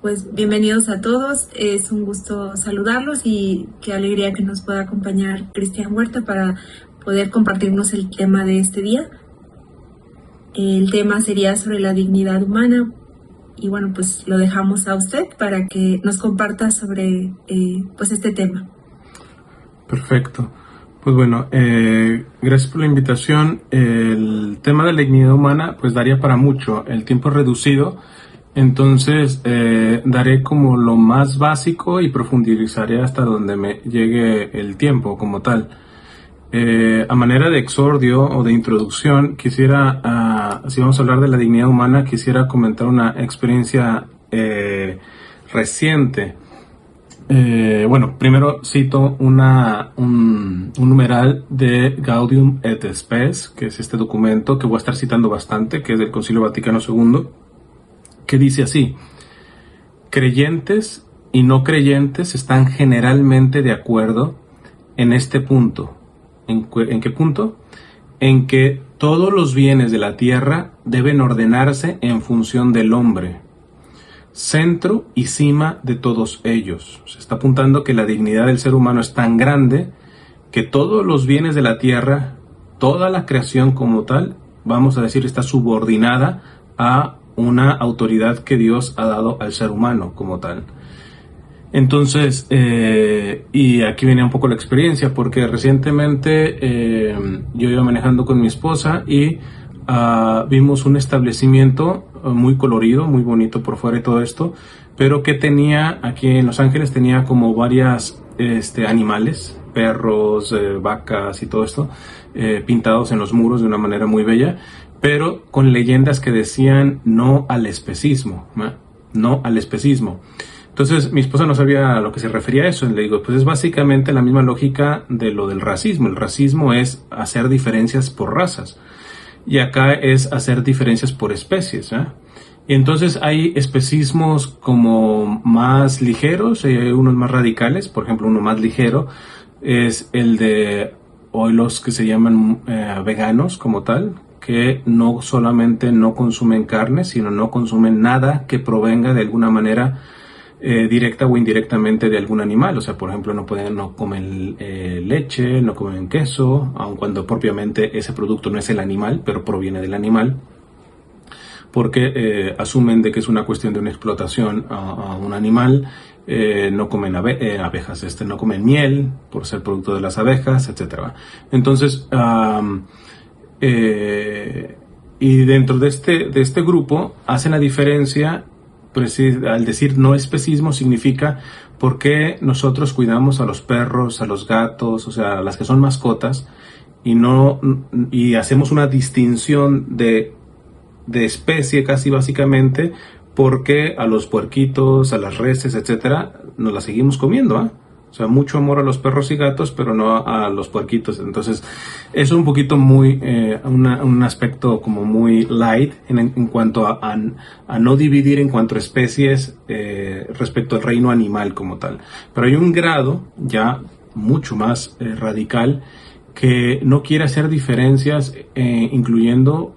Pues bienvenidos a todos, es un gusto saludarlos y qué alegría que nos pueda acompañar Cristian Huerta para poder compartirnos el tema de este día. El tema sería sobre la dignidad humana y bueno, pues lo dejamos a usted para que nos comparta sobre pues este tema. Perfecto. Pues bueno, gracias por la invitación. El tema de la dignidad humana pues daría para mucho, el tiempo es reducido. Entonces, daré como lo más básico y profundizaré hasta donde me llegue el tiempo como tal. A manera de exordio o de introducción, quisiera, si vamos a hablar de la dignidad humana, quisiera comentar una experiencia reciente. Bueno, primero cito un numeral de Gaudium et Spes, que es este documento que voy a estar citando bastante, que es del Concilio Vaticano II, que dice así: creyentes y no creyentes están generalmente de acuerdo en este punto. ¿En qué punto? En que todos los bienes de la tierra deben ordenarse en función del hombre, centro y cima de todos ellos. Se está apuntando que la dignidad del ser humano es tan grande que todos los bienes de la tierra, toda la creación como tal, vamos a decir, está subordinada a una autoridad que Dios ha dado al ser humano como tal. Entonces, y aquí viene un poco la experiencia, porque recientemente yo iba manejando con mi esposa y vimos un establecimiento muy colorido, muy bonito por fuera y todo esto, pero que tenía, aquí en Los Ángeles, tenía como varias animales, perros, vacas y todo esto, pintados en los muros de una manera muy bella, pero con leyendas que decían no al especismo, no al especismo. Entonces mi esposa no sabía a lo que se refería a eso, y le digo, pues es básicamente la misma lógica de lo del racismo. El racismo es hacer diferencias por razas, y acá es hacer diferencias por especies, Y entonces hay especismos como más ligeros, y hay unos más radicales. Por ejemplo, uno más ligero es el de hoy los que se llaman veganos como tal, que no solamente no consumen carne, sino no consumen nada que provenga de alguna manera directa o indirectamente de algún animal. O sea, por ejemplo, no comen leche, no comen queso, aun cuando propiamente ese producto no es el animal, pero proviene del animal, porque asumen de que es una cuestión de una explotación a un animal. No comen abejas, no comen miel por ser producto de las abejas, etcétera. Entonces, y dentro de este grupo hacen la diferencia, pues, al decir no especismo significa por qué nosotros cuidamos a los perros, a los gatos, o sea, a las que son mascotas, y hacemos una distinción de especie casi básicamente, porque a los puerquitos, a las reses, etcétera, nos las seguimos comiendo, O sea, mucho amor a los perros y gatos, pero no a los puerquitos. Entonces, eso es un poquito muy, un aspecto como muy light en cuanto a no dividir en cuanto a especies respecto al reino animal como tal. Pero hay un grado ya mucho más radical que no quiere hacer diferencias incluyendo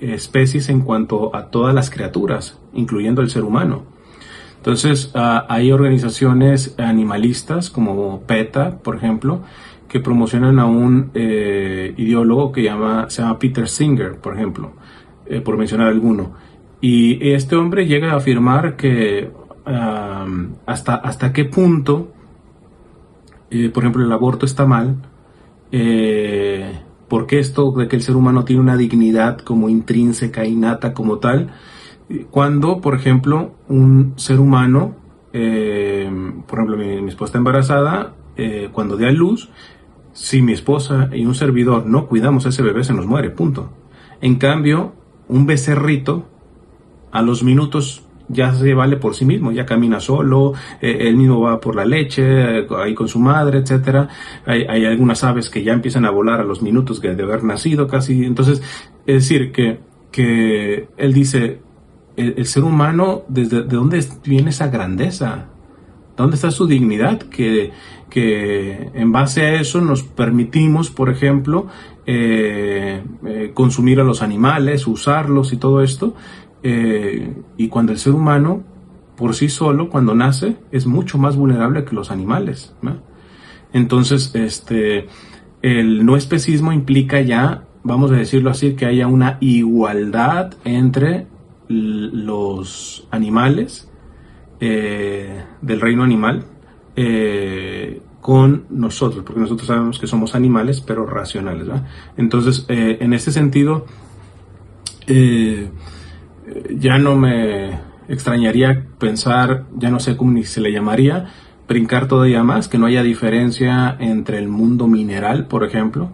especies en cuanto a todas las criaturas, incluyendo el ser humano. Entonces, hay organizaciones animalistas como PETA, por ejemplo, que promocionan a un ideólogo que se llama Peter Singer, por ejemplo, por mencionar alguno. Y este hombre llega a afirmar que hasta qué punto, por ejemplo, el aborto está mal, porque esto de que el ser humano tiene una dignidad como intrínseca, innata como tal, cuando, por ejemplo, un ser humano, por ejemplo, mi esposa está embarazada, cuando dé a luz, si mi esposa y un servidor no cuidamos a ese bebé, se nos muere, punto. En cambio, un becerrito, a los minutos ya se vale por sí mismo, ya camina solo, él mismo va por la leche, ahí con su madre, etcétera. Hay algunas aves que ya empiezan a volar a los minutos de haber nacido casi. Entonces, es decir, que él dice, el ser humano, ¿de dónde viene esa grandeza? ¿Dónde está su dignidad? Que en base a eso nos permitimos, por ejemplo, consumir a los animales, usarlos y todo esto, y cuando el ser humano por sí solo, cuando nace, es mucho más vulnerable que los animales, ¿no? Entonces, el no especismo implica ya, vamos a decirlo así, que haya una igualdad entre los animales del reino animal con nosotros, porque nosotros sabemos que somos animales, pero racionales, ¿verdad? Entonces, en ese sentido, ya no me extrañaría pensar, ya no sé cómo ni se le llamaría, brincar todavía más, que no haya diferencia entre el mundo mineral, por ejemplo,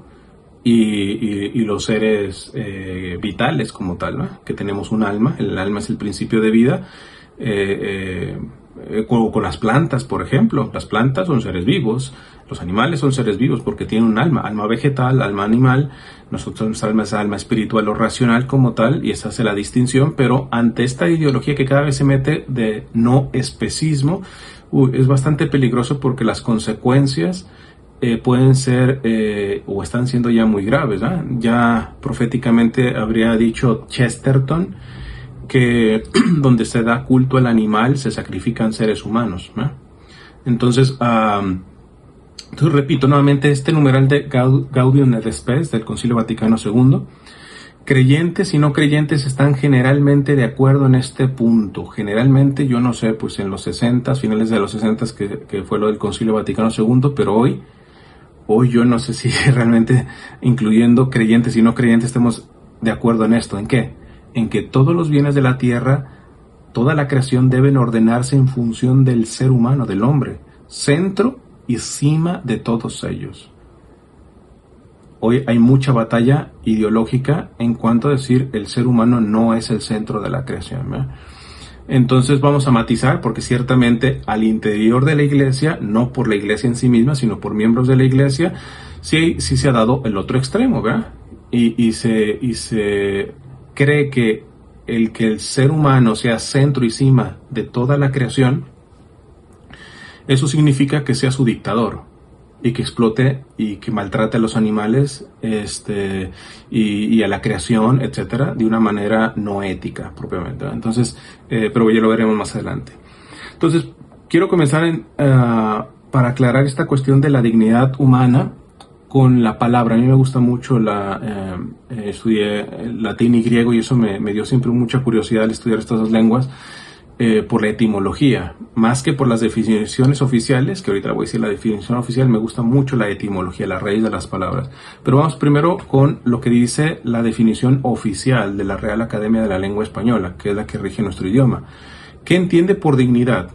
y los seres vitales como tal, ¿no? Que tenemos un alma, el alma es el principio de vida, con las plantas, por ejemplo, las plantas son seres vivos, los animales son seres vivos porque tienen un alma, alma vegetal, alma animal, nosotros nuestra alma es alma espiritual o racional como tal, y esa hace la distinción, pero ante esta ideología que cada vez se mete de no especismo, es bastante peligroso porque las consecuencias pueden ser o están siendo ya muy graves, ¿eh? Ya proféticamente habría dicho Chesterton que donde se da culto al animal se sacrifican seres humanos, ¿eh? Entonces, repito nuevamente este numeral de Gaudium et Spes del Concilio Vaticano II. Creyentes y no creyentes están generalmente de acuerdo en este punto. Generalmente, yo no sé, pues en los 60, finales de los 60, que fue lo del Concilio Vaticano II, pero hoy yo no sé si realmente, incluyendo creyentes y no creyentes, estemos de acuerdo en esto. ¿En qué? En que todos los bienes de la tierra, toda la creación deben ordenarse en función del ser humano, del hombre, centro y cima de todos ellos. Hoy hay mucha batalla ideológica en cuanto a decir el ser humano no es el centro de la creación, ¿eh? Entonces vamos a matizar, porque ciertamente al interior de la iglesia, no por la iglesia en sí misma, sino por miembros de la iglesia, sí se ha dado el otro extremo, ¿verdad? Y se cree que el ser humano sea centro y cima de toda la creación, eso significa que sea su dictador y que explote y que maltrate a los animales y a la creación, etcétera, de una manera no ética propiamente, ¿no? Entonces, pero ya lo veremos más adelante. Entonces, quiero comenzar para aclarar esta cuestión de la dignidad humana con la palabra. A mí me gusta mucho estudié latín y griego y eso me dio siempre mucha curiosidad al estudiar estas dos lenguas. Por la etimología, más que por las definiciones oficiales, que ahorita voy a decir la definición oficial, me gusta mucho la etimología, la raíz de las palabras. Pero vamos primero con lo que dice la definición oficial de la Real Academia de la Lengua Española, que es la que rige nuestro idioma. ¿Qué entiende por dignidad?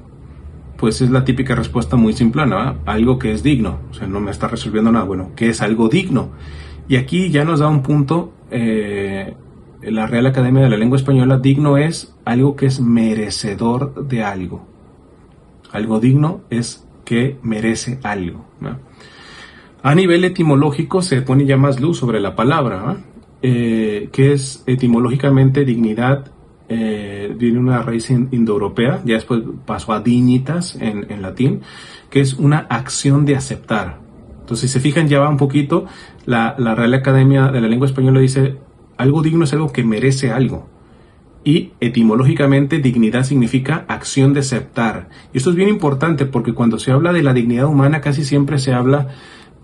Pues es la típica respuesta muy simplona, ¿verdad? Algo que es digno, o sea, no me está resolviendo nada. Bueno, ¿qué es algo digno? Y aquí ya nos da un punto la Real Academia de la Lengua Española. Digno es algo que es merecedor de algo. Algo digno es que merece algo, ¿no? A nivel etimológico se pone ya más luz sobre la palabra, ¿no? Que es etimológicamente dignidad, viene una raíz indoeuropea, ya después pasó a dignitas en latín, que es una acción de aceptar. Entonces, si se fijan, ya va un poquito, la Real Academia de la Lengua Española dice algo digno es algo que merece algo. Y etimológicamente dignidad significa acción de aceptar. Y esto es bien importante porque cuando se habla de la dignidad humana casi siempre se habla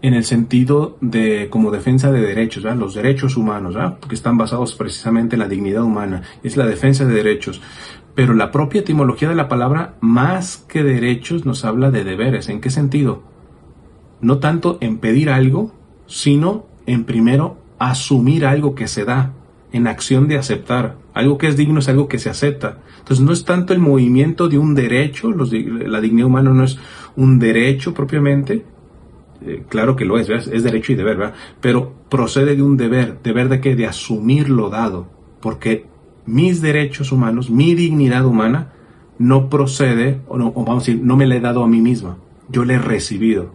en el sentido de como defensa de derechos, ¿verdad? Los derechos humanos, ¿verdad? Porque están basados precisamente en la dignidad humana, es la defensa de derechos. Pero la propia etimología de la palabra, más que derechos, nos habla de deberes. ¿En qué sentido? No tanto en pedir algo, sino en primero asumir algo que se da, en acción de aceptar. Algo que es digno es algo que se acepta. Entonces no es tanto el movimiento de un derecho, la dignidad humana no es un derecho propiamente, claro que lo es, ¿verdad? Es derecho y deber, ¿verdad? Pero procede de un deber de qué, de asumir lo dado, porque mis derechos humanos, mi dignidad humana, no procede, o vamos a decir, no me la he dado a mí misma, yo la he recibido.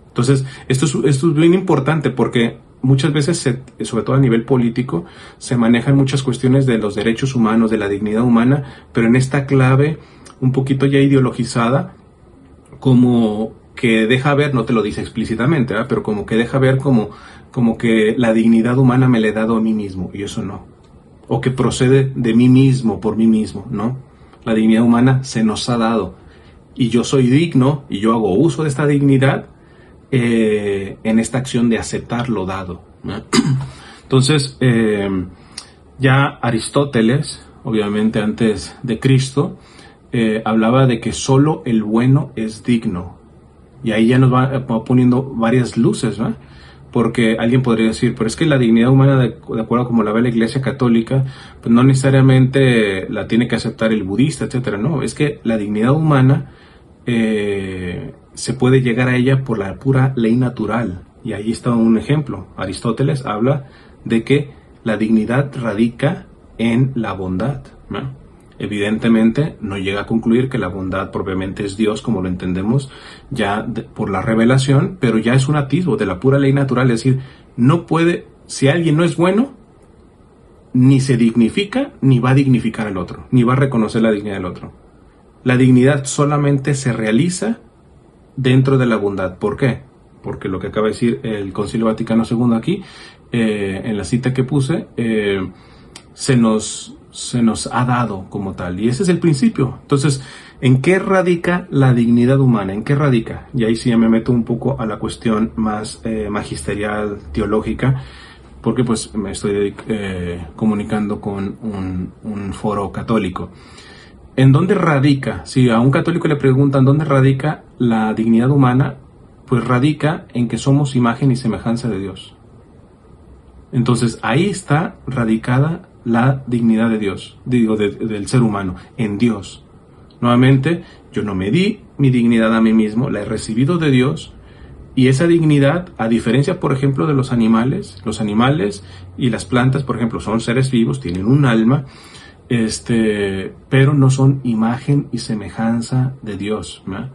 Entonces, esto es bien importante porque muchas veces, sobre todo a nivel político, se manejan muchas cuestiones de los derechos humanos, de la dignidad humana, pero en esta clave un poquito ya ideologizada, como que deja ver, no te lo dice explícitamente, ¿verdad? Pero como que deja ver como que la dignidad humana me la he dado a mí mismo, y eso no. o que procede de mí mismo, por mí mismo, ¿no? La dignidad humana se nos ha dado y yo soy digno y yo hago uso de esta dignidad en esta acción de aceptar lo dado, ¿no? Entonces, ya Aristóteles, obviamente antes de Cristo, hablaba de que solo el bueno es digno. Y ahí ya nos va poniendo varias luces, ¿no? Porque alguien podría decir, pero es que la dignidad humana, de acuerdo a como la ve la Iglesia Católica, pues no necesariamente la tiene que aceptar el budista, etcétera. No, es que la dignidad humana se puede llegar a ella por la pura ley natural. Y ahí está un ejemplo. Aristóteles habla de que la dignidad radica en la bondad, ¿no? Evidentemente no llega a concluir que la bondad propiamente es Dios como lo entendemos ya por la revelación, pero ya es un atisbo de la pura ley natural, es decir, no puede, si alguien no es bueno, ni se dignifica, ni va a dignificar al otro, ni va a reconocer la dignidad del otro. La dignidad solamente se realiza dentro de la bondad. ¿Por qué? Porque lo que acaba de decir el Concilio Vaticano II aquí, en la cita que puse, se nos ha dado como tal, y ese es el principio. Entonces, ¿en qué radica la dignidad humana? ¿En qué radica? Y ahí sí ya me meto un poco a la cuestión más magisterial, teológica, porque pues me estoy comunicando con un foro católico. ¿En dónde radica? Si a un católico le preguntan ¿dónde radica la dignidad humana? Pues radica en que somos imagen y semejanza de Dios. Entonces ahí está radicada la dignidad de Dios, del ser humano, en Dios. Nuevamente, yo no me di mi dignidad a mí mismo, la he recibido de Dios, y esa dignidad, a diferencia, por ejemplo, de los animales y las plantas, por ejemplo, son seres vivos, tienen un alma, pero no son imagen y semejanza de Dios, ¿no?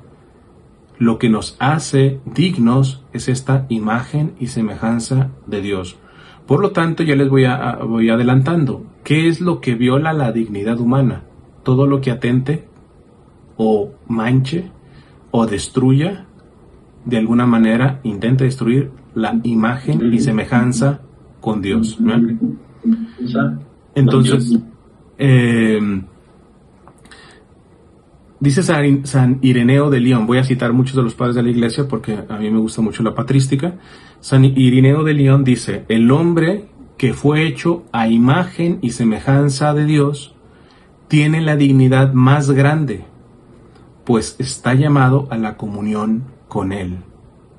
Lo que nos hace dignos es esta imagen y semejanza de Dios. Por lo tanto, ya les voy adelantando. ¿Qué es lo que viola la dignidad humana? Todo lo que atente o manche o destruya, de alguna manera intente destruir la imagen y semejanza con Dios, ¿no? Entonces, dice San Ireneo de León, voy a citar muchos de los padres de la Iglesia porque a mí me gusta mucho la patrística. San Ireneo de León dice, el hombre que fue hecho a imagen y semejanza de Dios tiene la dignidad más grande, pues está llamado a la comunión con Él.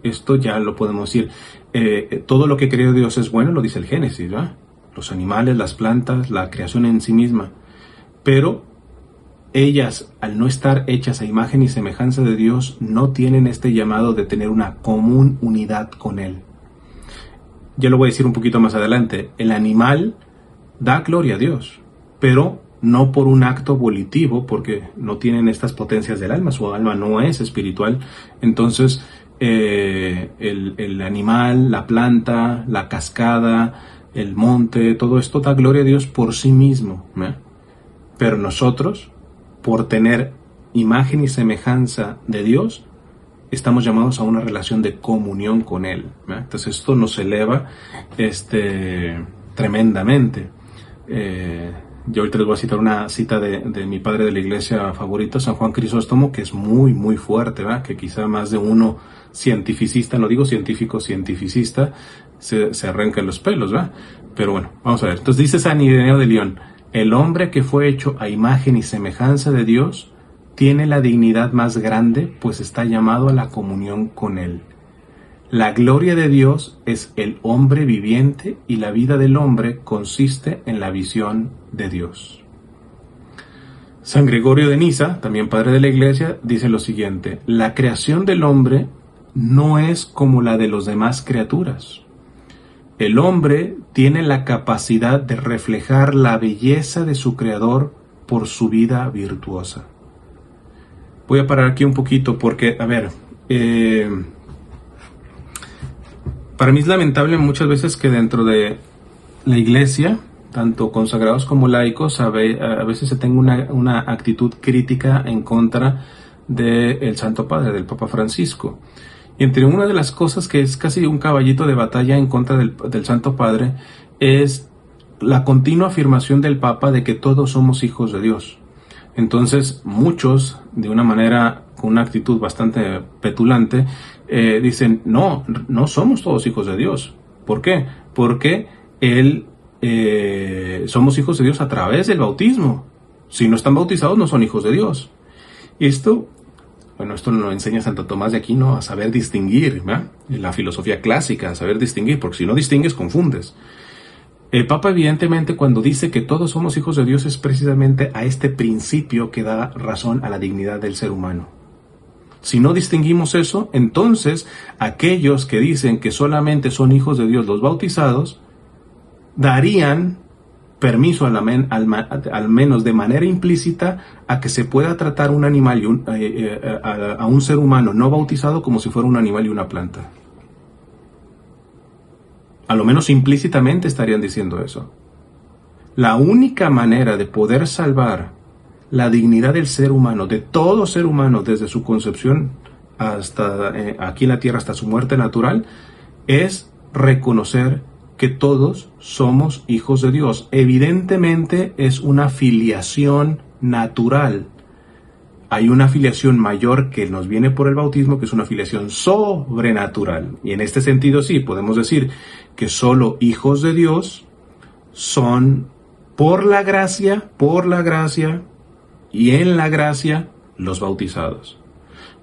Esto ya lo podemos decir. Todo lo que creó Dios es bueno, lo dice el Génesis, ¿verdad? Los animales, las plantas, la creación en sí misma. Pero ellas, al no estar hechas a imagen y semejanza de Dios, no tienen este llamado de tener una común unidad con Él. Ya lo voy a decir un poquito más adelante. El animal da gloria a Dios, pero no por un acto volitivo, porque no tienen estas potencias del alma, su alma no es espiritual. Entonces, el animal, la planta, la cascada, el monte, todo esto da gloria a Dios por sí mismo, ¿no? Pero nosotros, por tener imagen y semejanza de Dios, estamos llamados a una relación de comunión con Él, ¿no? Entonces esto nos eleva tremendamente. Yo ahorita les voy a citar una cita de mi padre de la iglesia favorito, San Juan Crisóstomo, que es muy, muy fuerte, ¿verdad? Que quizá más de uno cientificista, no digo científico, cientificista, se arranca los pelos, ¿verdad? Pero bueno, vamos a ver. Entonces dice San Ireneo de León, el hombre que fue hecho a imagen y semejanza de Dios tiene la dignidad más grande, pues está llamado a la comunión con Él. La gloria de Dios es el hombre viviente y la vida del hombre consiste en la visión de Dios. San Gregorio de Niza, también padre de la Iglesia, dice lo siguiente: la creación del hombre no es como la de las demás criaturas. El hombre tiene la capacidad de reflejar la belleza de su Creador por su vida virtuosa. Voy a parar aquí un poquito porque, a ver, para mí es lamentable muchas veces que dentro de la Iglesia, tanto consagrados como laicos, a veces se tenga una actitud crítica en contra del Santo Padre, del Papa Francisco. Y entre una de las cosas que es casi un caballito de batalla en contra del Santo Padre es la continua afirmación del Papa de que todos somos hijos de Dios. Entonces, muchos, de una manera, con una actitud bastante petulante, dicen, no somos todos hijos de Dios. ¿Por qué? Porque somos hijos de Dios a través del bautismo. Si no están bautizados, no son hijos de Dios. Y esto lo enseña Santo Tomás de Aquino a saber distinguir, ¿verdad? En la filosofía clásica, a saber distinguir, porque si no distingues, confundes. El Papa, evidentemente, cuando dice que todos somos hijos de Dios, es precisamente a este principio que da razón a la dignidad del ser humano. Si no distinguimos eso, entonces aquellos que dicen que solamente son hijos de Dios los bautizados, darían permiso al menos de manera implícita a que se pueda tratar un animal a un ser humano no bautizado como si fuera un animal y una planta. A lo menos implícitamente estarían diciendo eso. La única manera de poder salvar la dignidad del ser humano, de todo ser humano, desde su concepción hasta aquí en la tierra, hasta su muerte natural, es reconocer que todos somos hijos de Dios. Evidentemente es una filiación natural. Hay una filiación mayor que nos viene por el bautismo, que es una filiación sobrenatural. Y en este sentido sí, podemos decir que solo hijos de Dios son por la gracia y en la gracia los bautizados.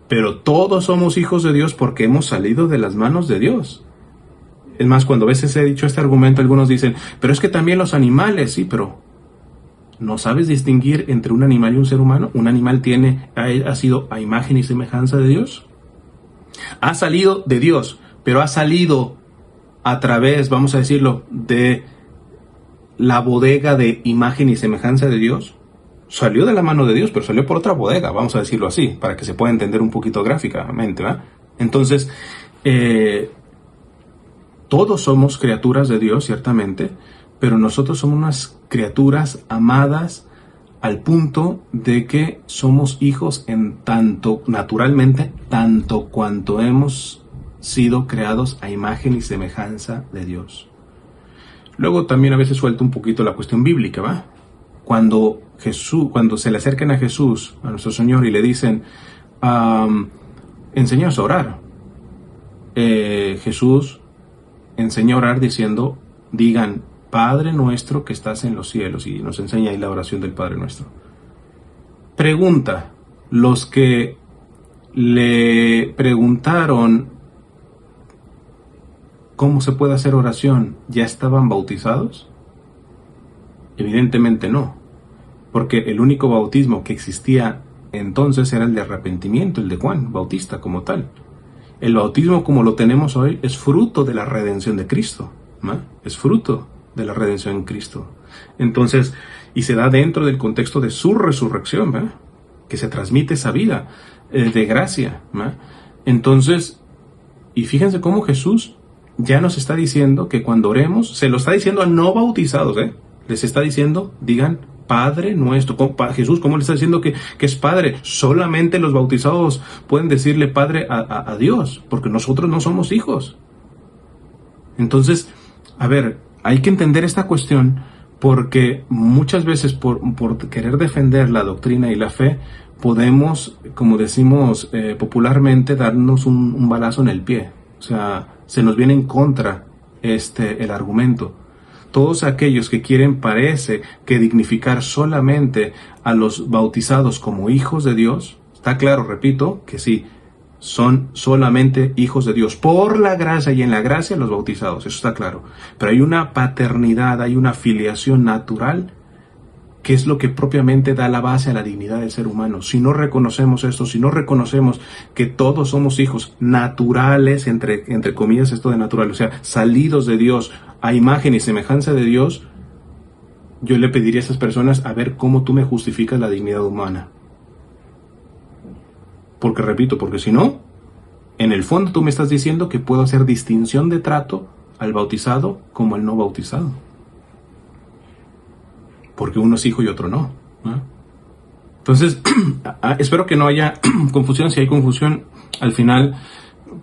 Pero todos somos hijos de Dios porque hemos salido de las manos de Dios. Es más, cuando a veces he dicho este argumento, algunos dicen, pero es que también los animales, sí, pero ¿no sabes distinguir entre un animal y un ser humano? ¿Un animal ha sido a imagen y semejanza de Dios? Ha salido de Dios, pero ha salido a través, vamos a decirlo, de la bodega de imagen y semejanza de Dios. Salió de la mano de Dios, pero salió por otra bodega, vamos a decirlo así, para que se pueda entender un poquito gráficamente, ¿verdad? Entonces, todos somos criaturas de Dios, ciertamente, pero nosotros somos unas criaturas amadas al punto de que somos hijos en tanto, naturalmente, tanto cuanto hemos sido creados a imagen y semejanza de Dios. Luego también a veces suelta un poquito la cuestión bíblica, ¿va? Cuando se le acercan a Jesús, a nuestro Señor, y le dicen, enséñanos a orar. Jesús enseña a orar diciendo, digan, Padre nuestro que estás en los cielos, y nos enseña ahí la oración del Padre nuestro. Pregunta, los que le preguntaron cómo se puede hacer oración, ¿ya estaban bautizados? Evidentemente no, porque el único bautismo que existía entonces era el de arrepentimiento, el de Juan Bautista como tal. El bautismo como lo tenemos hoy es fruto de la redención de Cristo, ¿no? Es fruto de la redención en Cristo. Entonces, y se da dentro del contexto de su resurrección, ¿verdad? Que se transmite esa vida de gracia, ¿verdad? Entonces, y fíjense cómo Jesús ya nos está diciendo que cuando oremos, se lo está diciendo a no bautizados, les está diciendo, digan, Padre nuestro. Jesús, ¿cómo le está diciendo que es Padre? Solamente los bautizados pueden decirle Padre a Dios, porque nosotros no somos hijos. Entonces, a ver, hay que entender esta cuestión, porque muchas veces por querer defender la doctrina y la fe, podemos, como decimos popularmente, darnos un balazo en el pie. O sea, se nos viene en contra el argumento. Todos aquellos que quieren, parece que dignificar solamente a los bautizados como hijos de Dios, está claro, repito, que sí, son solamente hijos de Dios, por la gracia y en la gracia los bautizados, eso está claro. Pero hay una paternidad, hay una filiación natural, que es lo que propiamente da la base a la dignidad del ser humano. Si no reconocemos esto, si no reconocemos que todos somos hijos naturales, entre comillas esto de natural, o sea, salidos de Dios, a imagen y semejanza de Dios, yo le pediría a esas personas, a ver cómo tú me justificas la dignidad humana. Porque repito, porque si no, en el fondo tú me estás diciendo que puedo hacer distinción de trato al bautizado como al no bautizado. Porque uno es hijo y otro no, ¿no? Entonces, espero que no haya confusión. Si hay confusión, al final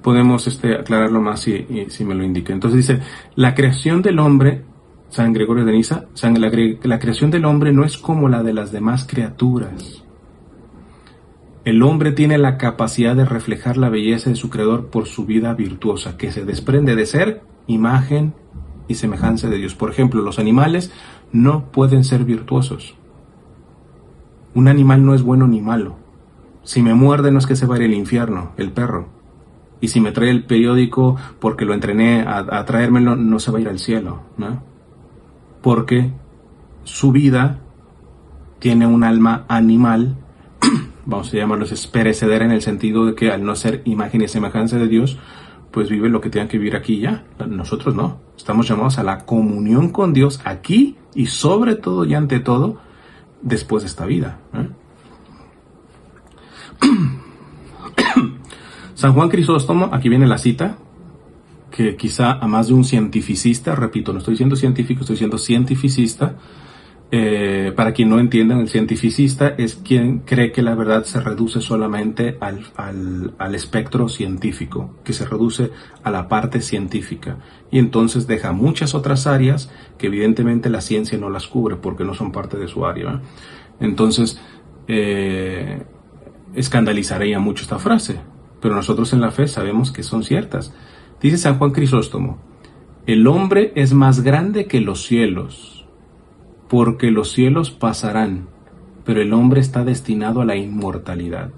podemos aclararlo más si me lo indica. Entonces dice, la creación del hombre San Gregorio de Niza, la creación del hombre no es como la de las demás criaturas. El hombre tiene la capacidad de reflejar la belleza de su creador por su vida virtuosa, que se desprende de ser imagen y semejanza de Dios. Por ejemplo, los animales no pueden ser virtuosos. Un animal no es bueno ni malo. Si me muerde no es que se va a ir al infierno, el perro. Y si me trae el periódico porque lo entrené a traérmelo, no se va a ir al cielo, ¿no? Porque su vida tiene un alma animal, vamos a llamarlo perecedera, en el sentido de que al no ser imagen y semejanza de Dios, pues vive lo que tengan que vivir aquí y ya. Nosotros no. Estamos llamados a la comunión con Dios aquí y sobre todo y ante todo después de esta vida, ¿eh? San Juan Crisóstomo, aquí viene la cita, que quizá a más de un cientificista, repito, no estoy siendo científico, estoy siendo cientificista. Para quien no entienda, el cientificista es quien cree que la verdad se reduce solamente al espectro científico, que se reduce a la parte científica, y entonces deja muchas otras áreas que evidentemente la ciencia no las cubre porque no son parte de su área, ¿eh? Entonces, escandalizaría mucho esta frase, pero nosotros en la fe sabemos que son ciertas. Dice San Juan Crisóstomo: el hombre es más grande que los cielos, porque los cielos pasarán, pero el hombre está destinado a la inmortalidad.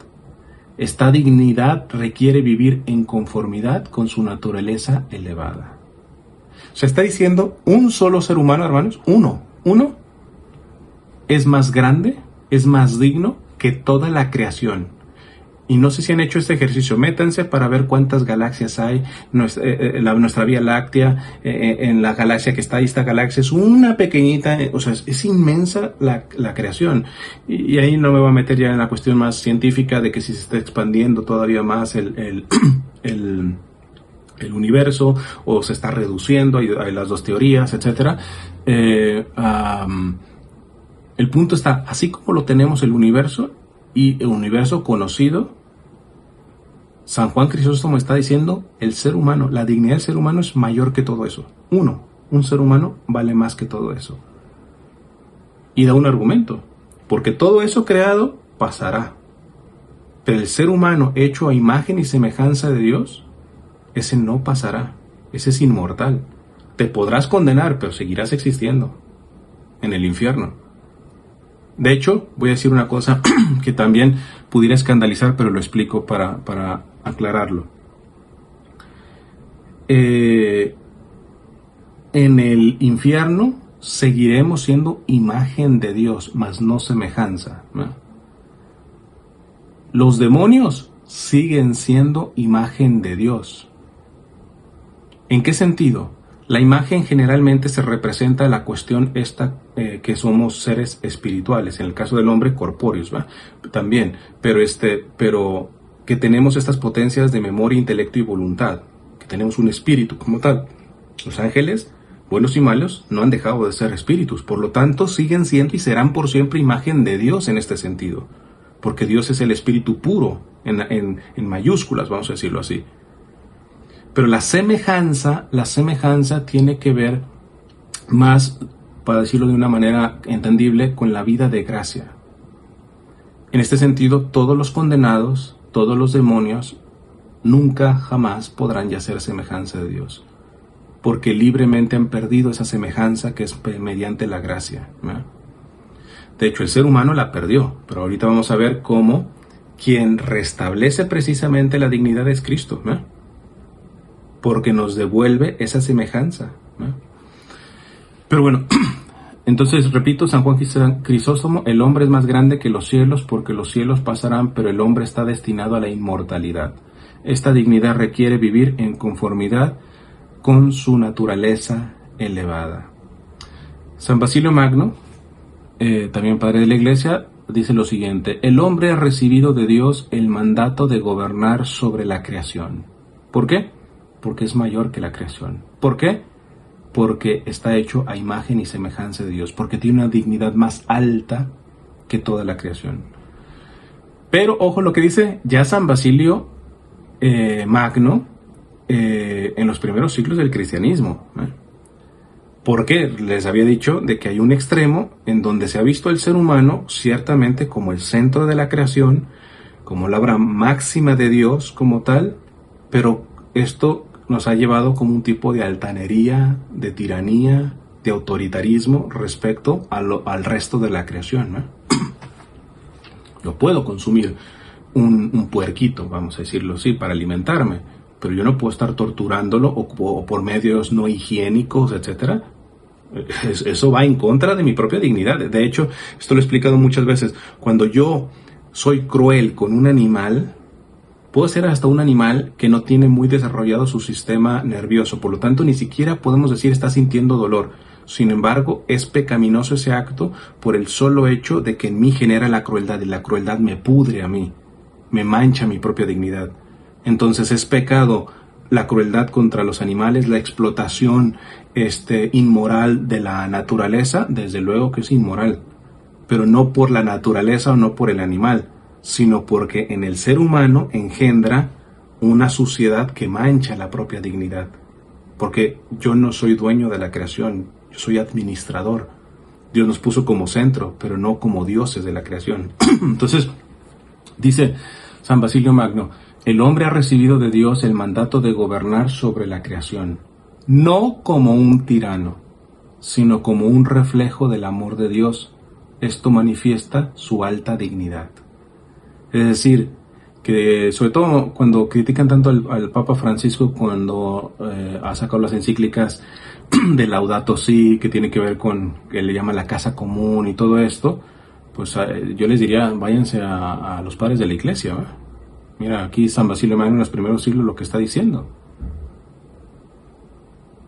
Esta dignidad requiere vivir en conformidad con su naturaleza elevada. O sea, está diciendo un solo ser humano, hermanos, uno, es más grande, es más digno que toda la creación. Y no sé si han hecho este ejercicio, métanse para ver cuántas galaxias hay, nuestra Vía Láctea, en la galaxia que está ahí, esta galaxia es una pequeñita, o sea, es inmensa la creación. Y ahí no me voy a meter ya en la cuestión más científica de que si se está expandiendo todavía más el universo, o se está reduciendo, hay las dos teorías, etc. El punto está, así como lo tenemos el universo, y el universo conocido, San Juan Crisóstomo está diciendo, el ser humano, la dignidad del ser humano es mayor que todo eso. Un ser humano vale más que todo eso. Y da un argumento, porque todo eso creado pasará, pero el ser humano hecho a imagen y semejanza de Dios, ese no pasará, ese es inmortal. Te podrás condenar, pero seguirás existiendo en el infierno. De hecho, voy a decir una cosa que también pudiera escandalizar, pero lo explico para aclararlo. En el infierno seguiremos siendo imagen de Dios, mas no semejanza, ¿no? Los demonios siguen siendo imagen de Dios. ¿En qué sentido? La imagen generalmente se representa la cuestión esta, que somos seres espirituales, en el caso del hombre corpóreos, ¿va? También, pero que tenemos estas potencias de memoria, intelecto y voluntad, que tenemos un espíritu como tal. Los ángeles, buenos y malos, no han dejado de ser espíritus, por lo tanto siguen siendo y serán por siempre imagen de Dios en este sentido, porque Dios es el espíritu puro, en mayúsculas, vamos a decirlo así. Pero la semejanza tiene que ver más, para decirlo de una manera entendible, con la vida de gracia. En este sentido, todos los condenados, todos los demonios, nunca jamás podrán ya ser semejanza de Dios, porque libremente han perdido esa semejanza que es mediante la gracia, ¿no? De hecho, el ser humano la perdió, pero ahorita vamos a ver cómo quien restablece precisamente la dignidad es Cristo, ¿no? Porque nos devuelve esa semejanza, ¿no? Pero bueno, entonces repito, San Juan Crisóstomo: el hombre es más grande que los cielos, porque los cielos pasarán, pero el hombre está destinado a la inmortalidad. Esta dignidad requiere vivir en conformidad con su naturaleza elevada. San Basilio Magno, también padre de la Iglesia, dice lo siguiente: el hombre ha recibido de Dios el mandato de gobernar sobre la creación. ¿Por qué? Porque es mayor que la creación. ¿Por qué? Porque está hecho a imagen y semejanza de Dios, porque tiene una dignidad más alta que toda la creación. Pero ojo lo que dice ya San Basilio Magno en los primeros siglos del cristianismo, ¿eh? ¿Por qué? Les había dicho de que hay un extremo en donde se ha visto el ser humano ciertamente como el centro de la creación, como la obra máxima de Dios como tal, pero esto nos ha llevado como un tipo de altanería, de tiranía, de autoritarismo respecto al resto de la creación, ¿no? Yo puedo consumir un puerquito, vamos a decirlo así, para alimentarme, pero yo no puedo estar torturándolo o por medios no higiénicos, etcétera. Eso va en contra de mi propia dignidad. De hecho, esto lo he explicado muchas veces. Cuando yo soy cruel con un animal, puedo ser hasta un animal que no tiene muy desarrollado su sistema nervioso, por lo tanto ni siquiera podemos decir está sintiendo dolor. Sin embargo, es pecaminoso ese acto por el solo hecho de que en mí genera la crueldad, y la crueldad me pudre a mí, me mancha mi propia dignidad. Entonces es pecado la crueldad contra los animales, la explotación inmoral de la naturaleza, desde luego que es inmoral, pero no por la naturaleza o no por el animal, sino porque en el ser humano engendra una suciedad que mancha la propia dignidad. Porque yo no soy dueño de la creación, yo soy administrador. Dios nos puso como centro, pero no como dioses de la creación. Entonces, dice San Basilio Magno, el hombre ha recibido de Dios el mandato de gobernar sobre la creación, no como un tirano, sino como un reflejo del amor de Dios. Esto manifiesta su alta dignidad. Es decir, que sobre todo cuando critican tanto al Papa Francisco cuando ha sacado las encíclicas de Laudato Si, que tiene que ver con, que le llama la casa común y todo esto, pues yo les diría, váyanse a los padres de la iglesia, ¿eh? Mira, aquí San Basilio Magno en los primeros siglos lo que está diciendo.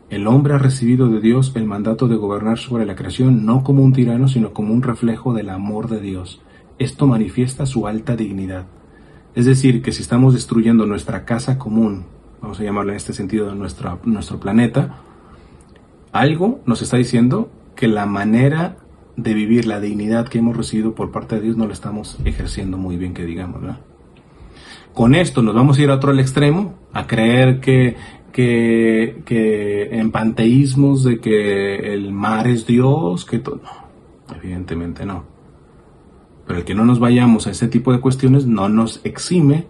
El hombre ha recibido de Dios el mandato de gobernar sobre la creación, no como un tirano, sino como un reflejo del amor de Dios. Esto manifiesta su alta dignidad. Es decir, que si estamos destruyendo nuestra casa común, vamos a llamarla en este sentido nuestro planeta, algo nos está diciendo que la manera de vivir la dignidad que hemos recibido por parte de Dios no la estamos ejerciendo muy bien, que digamos, ¿verdad? Con esto nos vamos a ir a otro extremo, a creer que en panteísmos de que el mar es Dios, que todo. No, evidentemente no. Pero el que no nos vayamos a ese tipo de cuestiones no nos exime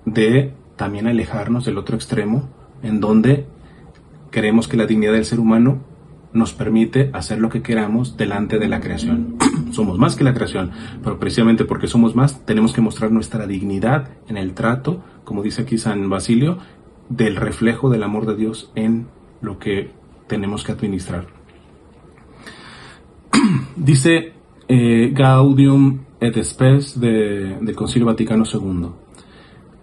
de también alejarnos del otro extremo, en donde creemos que la dignidad del ser humano nos permite hacer lo que queramos delante de la creación. Somos más que la creación, pero precisamente porque somos más, tenemos que mostrar nuestra dignidad en el trato, como dice aquí San Basilio, del reflejo del amor de Dios en lo que tenemos que administrar. Dice Gaudium et Spes del Concilio Vaticano II.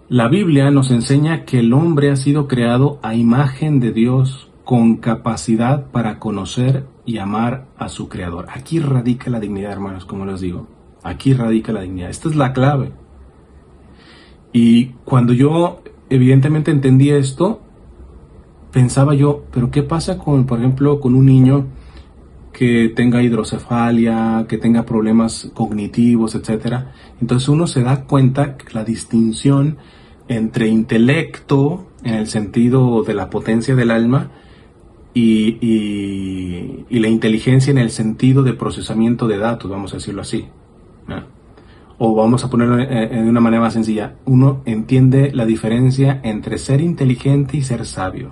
La Biblia nos enseña que el hombre ha sido creado a imagen de Dios con capacidad para conocer y amar a su Creador. Aquí radica la dignidad, hermanos, como les digo. Aquí radica la dignidad. Esta es la clave. Y cuando yo evidentemente entendí esto, pensaba yo, pero ¿qué pasa con, por ejemplo, con un niño que tenga hidrocefalia, que tenga problemas cognitivos, etcétera? Entonces uno se da cuenta que la distinción entre intelecto, en el sentido de la potencia del alma, y la inteligencia en el sentido de procesamiento de datos, vamos a decirlo así, ¿no? O vamos a ponerlo de una manera más sencilla, uno entiende la diferencia entre ser inteligente y ser sabio.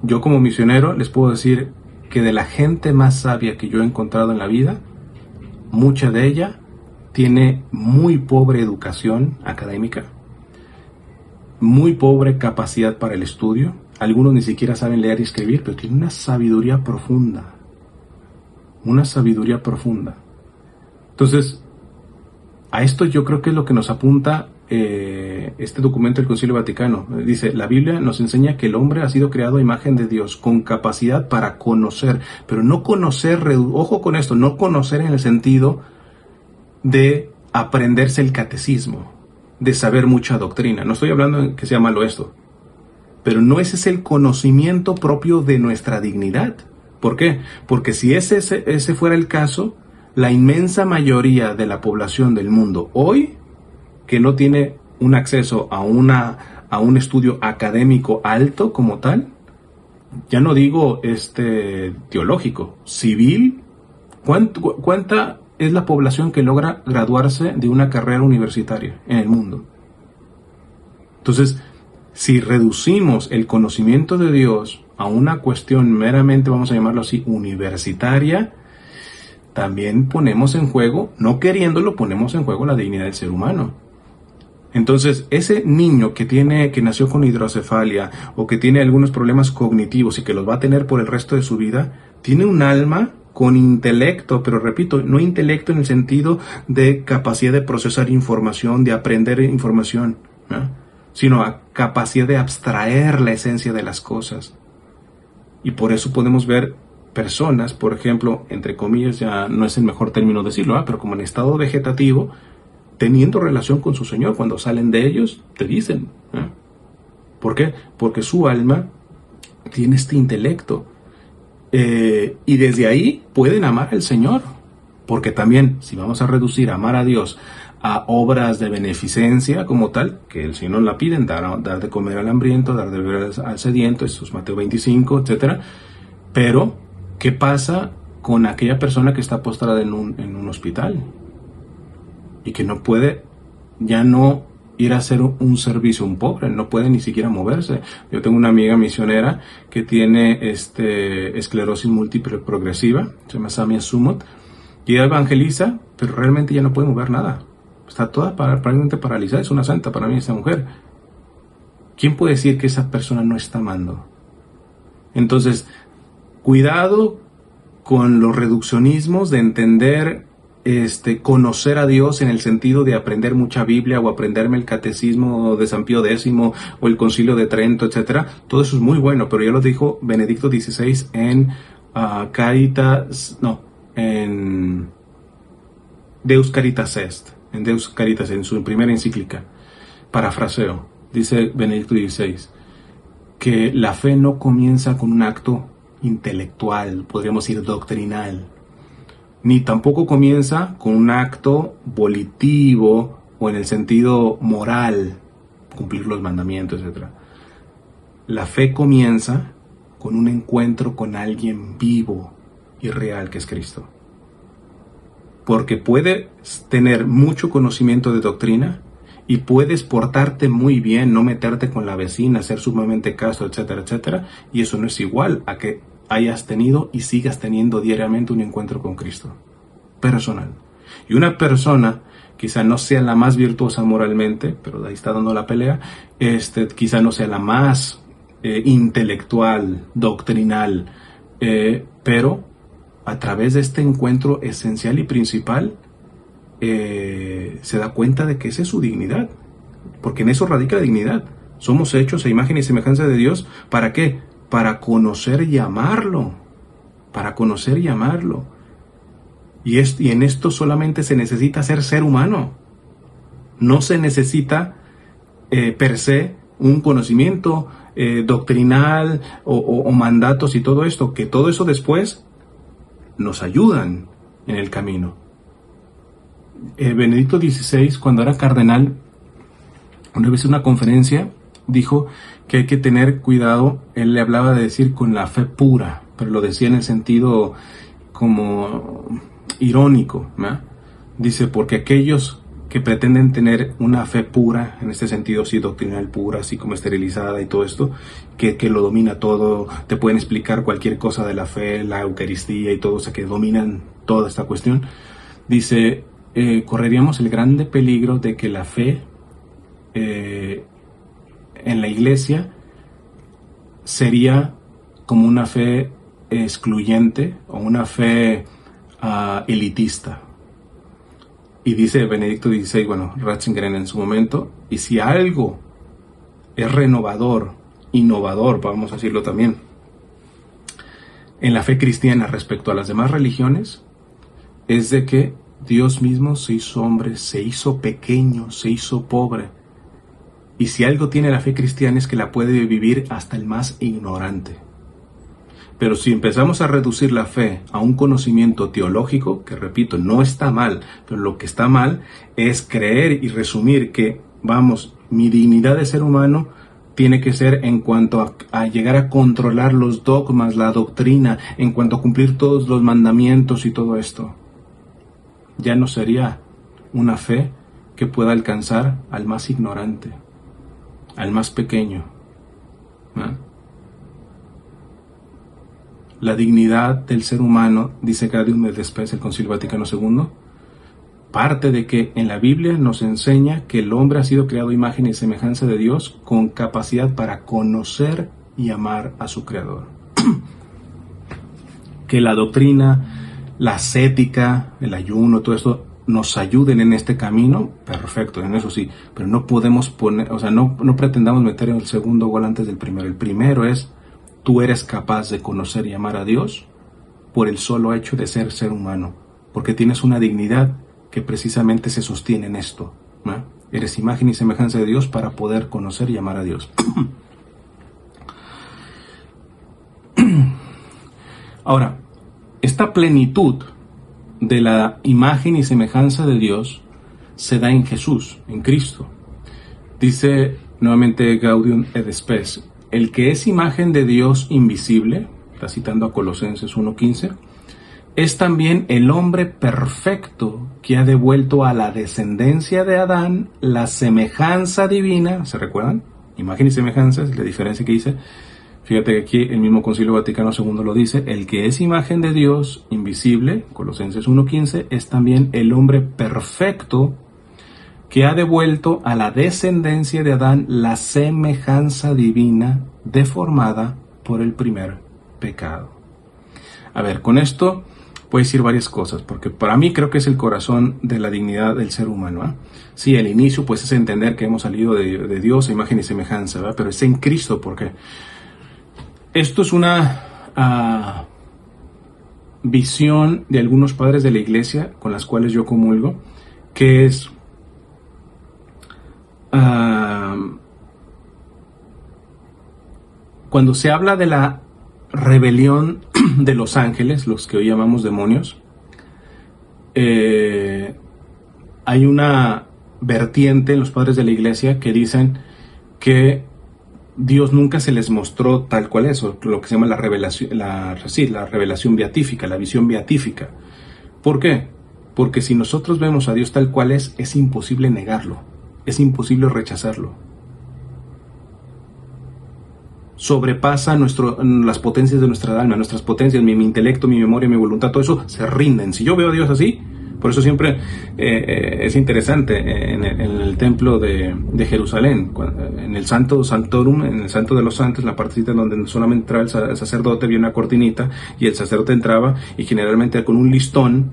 Yo como misionero les puedo decir que de la gente más sabia que yo he encontrado en la vida, mucha de ella tiene muy pobre educación académica, muy pobre capacidad para el estudio. Algunos ni siquiera saben leer y escribir, pero tienen una sabiduría profunda. Una sabiduría profunda. Entonces, a esto yo creo que es lo que nos apunta este documento del Concilio Vaticano. Dice, la Biblia nos enseña que el hombre ha sido creado a imagen de Dios, con capacidad para conocer, pero no conocer, ojo con esto, no conocer en el sentido de aprenderse el catecismo, de saber mucha doctrina. No estoy hablando de que sea malo esto, pero no ese es el conocimiento propio de nuestra dignidad. ¿Por qué? Porque si ese fuera el caso, la inmensa mayoría de la población del mundo hoy, que no tiene un acceso a un estudio académico alto como tal, ya no digo teológico, civil. ¿Cuánta es la población que logra graduarse de una carrera universitaria en el mundo? Entonces, si reducimos el conocimiento de Dios a una cuestión meramente, vamos a llamarlo así, universitaria, también ponemos en juego, no queriéndolo, ponemos en juego la dignidad del ser humano. Entonces, ese niño que nació con hidrocefalia o que tiene algunos problemas cognitivos y que los va a tener por el resto de su vida, tiene un alma con intelecto, pero repito, no intelecto en el sentido de capacidad de procesar información, de aprender información, ¿no? Sino a capacidad de abstraer la esencia de las cosas. Y por eso podemos ver personas, por ejemplo, entre comillas, ya no es el mejor término decirlo, pero como en estado vegetativo, teniendo relación con su Señor. Cuando salen de ellos, te dicen, ¿por qué? Porque su alma tiene este intelecto. Y desde ahí pueden amar al Señor. Porque también, si vamos a reducir amar a Dios a obras de beneficencia como tal, que el Señor la piden, dar de comer al hambriento, dar de beber al sediento, eso es Mateo 25, etc. Pero, ¿qué pasa con aquella persona que está postrada en un hospital? Y que no puede, ya no ir a hacer un servicio a un pobre, no puede ni siquiera moverse. Yo tengo una amiga misionera que tiene esclerosis múltiple progresiva, se llama Samia Sumot, y ella evangeliza, pero realmente ya no puede mover nada. Está toda prácticamente paralizada, es una santa para mí esta mujer. ¿Quién puede decir que esa persona no está amando? Entonces, cuidado con los reduccionismos de entender conocer a Dios en el sentido de aprender mucha Biblia o aprenderme el catecismo de San Pío X o el Concilio de Trento, etcétera. Todo eso es muy bueno, pero ya lo dijo Benedicto XVI en Deus Caritas Est, en su primera encíclica. Parafraseo, dice Benedicto XVI, que la fe no comienza con un acto intelectual, podríamos decir doctrinal, ni tampoco comienza con un acto volitivo o en el sentido moral, cumplir los mandamientos, etc. La fe comienza con un encuentro con alguien vivo y real que es Cristo. Porque puedes tener mucho conocimiento de doctrina y puedes portarte muy bien, no meterte con la vecina, ser sumamente casto, etcétera, etcétera, y eso no es igual a que hayas tenido y sigas teniendo diariamente un encuentro con Cristo personal. Y una persona quizá no sea la más virtuosa moralmente, pero ahí está dando la pelea, quizá no sea la más intelectual, doctrinal, pero a través de este encuentro esencial y principal se da cuenta de que esa es su dignidad, porque en eso radica la dignidad. Somos hechos a imagen y semejanza de Dios. ¿Para qué? Para conocer y amarlo. Para conocer y amarlo. Y en esto solamente se necesita ser humano. No se necesita per se un conocimiento doctrinal o mandatos y todo esto, que todo eso después nos ayudan en el camino. Benedicto XVI, cuando era cardenal, una vez en una conferencia, dijo que hay que tener cuidado. Él le hablaba de decir con la fe pura, pero lo decía en el sentido como irónico, ¿no? Dice, porque aquellos que pretenden tener una fe pura, en este sentido sí doctrinal pura, así como esterilizada y todo esto, que lo domina todo, te pueden explicar cualquier cosa de la fe, la Eucaristía y todo, o sea, que dominan toda esta cuestión, dice, correríamos el grande peligro de que la fe en la iglesia sería como una fe excluyente o una fe elitista. Y dice Benedicto XVI, Ratzinger en su momento, y si algo es renovador, innovador, vamos a decirlo también, en la fe cristiana respecto a las demás religiones, es de que Dios mismo se hizo hombre, se hizo pequeño, se hizo pobre. Y si algo tiene la fe cristiana es que la puede vivir hasta el más ignorante. Pero si empezamos a reducir la fe a un conocimiento teológico, que repito, no está mal, pero lo que está mal es creer y resumir que, mi dignidad de ser humano tiene que ser en cuanto a llegar a controlar los dogmas, la doctrina, en cuanto a cumplir todos los mandamientos y todo esto. Ya no sería una fe que pueda alcanzar al más ignorante, al más pequeño. ¿No? La dignidad del ser humano, dice Gaudium et Spes, el Concilio Vaticano II, parte de que en la Biblia nos enseña que el hombre ha sido creado a imagen y semejanza de Dios con capacidad para conocer y amar a su Creador. Que la doctrina, la ascética, el ayuno, todo esto nos ayuden en este camino, perfecto, en eso sí, pero no podemos poner, no pretendamos meter el segundo gol antes del primero. El primero es, tú eres capaz de conocer y amar a Dios por el solo hecho de ser ser humano, porque tienes una dignidad que precisamente se sostiene en esto, ¿no? Eres imagen y semejanza de Dios para poder conocer y amar a Dios. Ahora, esta plenitud de la imagen y semejanza de Dios se da en Jesús, en Cristo. Dice nuevamente Gaudium et Spes, el que es imagen de Dios invisible, está citando a Colosenses 1:15, es también el hombre perfecto que ha devuelto a la descendencia de Adán la semejanza divina. ¿Se recuerdan? Imagen y semejanza es la diferencia que dice. Fíjate que aquí el mismo Concilio Vaticano II lo dice. El que es imagen de Dios invisible, Colosenses 1:15, es también el hombre perfecto que ha devuelto a la descendencia de Adán la semejanza divina deformada por el primer pecado. A ver, con esto puedo decir varias cosas, porque para mí creo que es el corazón de la dignidad del ser humano, ¿eh? Sí, el inicio pues es entender que hemos salido de Dios a imagen y semejanza, ¿verdad? Pero es en Cristo, porque esto es una visión de algunos padres de la iglesia con las cuales yo comulgo, que es cuando se habla de la rebelión de los ángeles, los que hoy llamamos demonios, hay una vertiente en los padres de la iglesia que dicen que Dios nunca se les mostró tal cual es, o lo que se llama la revelación, la revelación beatífica, la visión beatífica. ¿Por qué? Porque si nosotros vemos a Dios tal cual es imposible negarlo, es imposible rechazarlo. Sobrepasa las potencias de nuestra alma, nuestras potencias, mi intelecto, mi memoria, mi voluntad, todo eso se rinden. Si yo veo a Dios así, por eso siempre es interesante en el templo de Jerusalén, en el Santo Sanctorum, en el Santo de los Santos, en la partecita donde solamente entraba el sacerdote, había una cortinita y el sacerdote entraba y generalmente con un listón,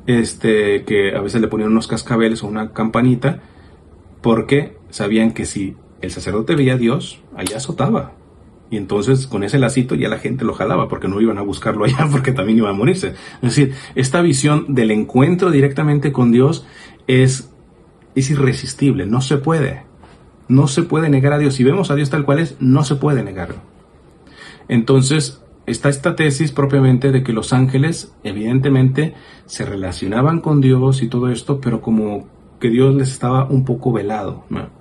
que a veces le ponían unos cascabeles o una campanita, porque sabían que si el sacerdote veía a Dios, allá azotaba. Y entonces con ese lacito ya la gente lo jalaba porque no iban a buscarlo allá porque también iba a morirse. Es decir, esta visión del encuentro directamente con Dios es irresistible, no se puede. No se puede negar a Dios. Si vemos a Dios tal cual es, no se puede negarlo. Entonces está esta tesis propiamente de que los ángeles evidentemente se relacionaban con Dios y todo esto, pero como que Dios les estaba un poco velado, ¿no?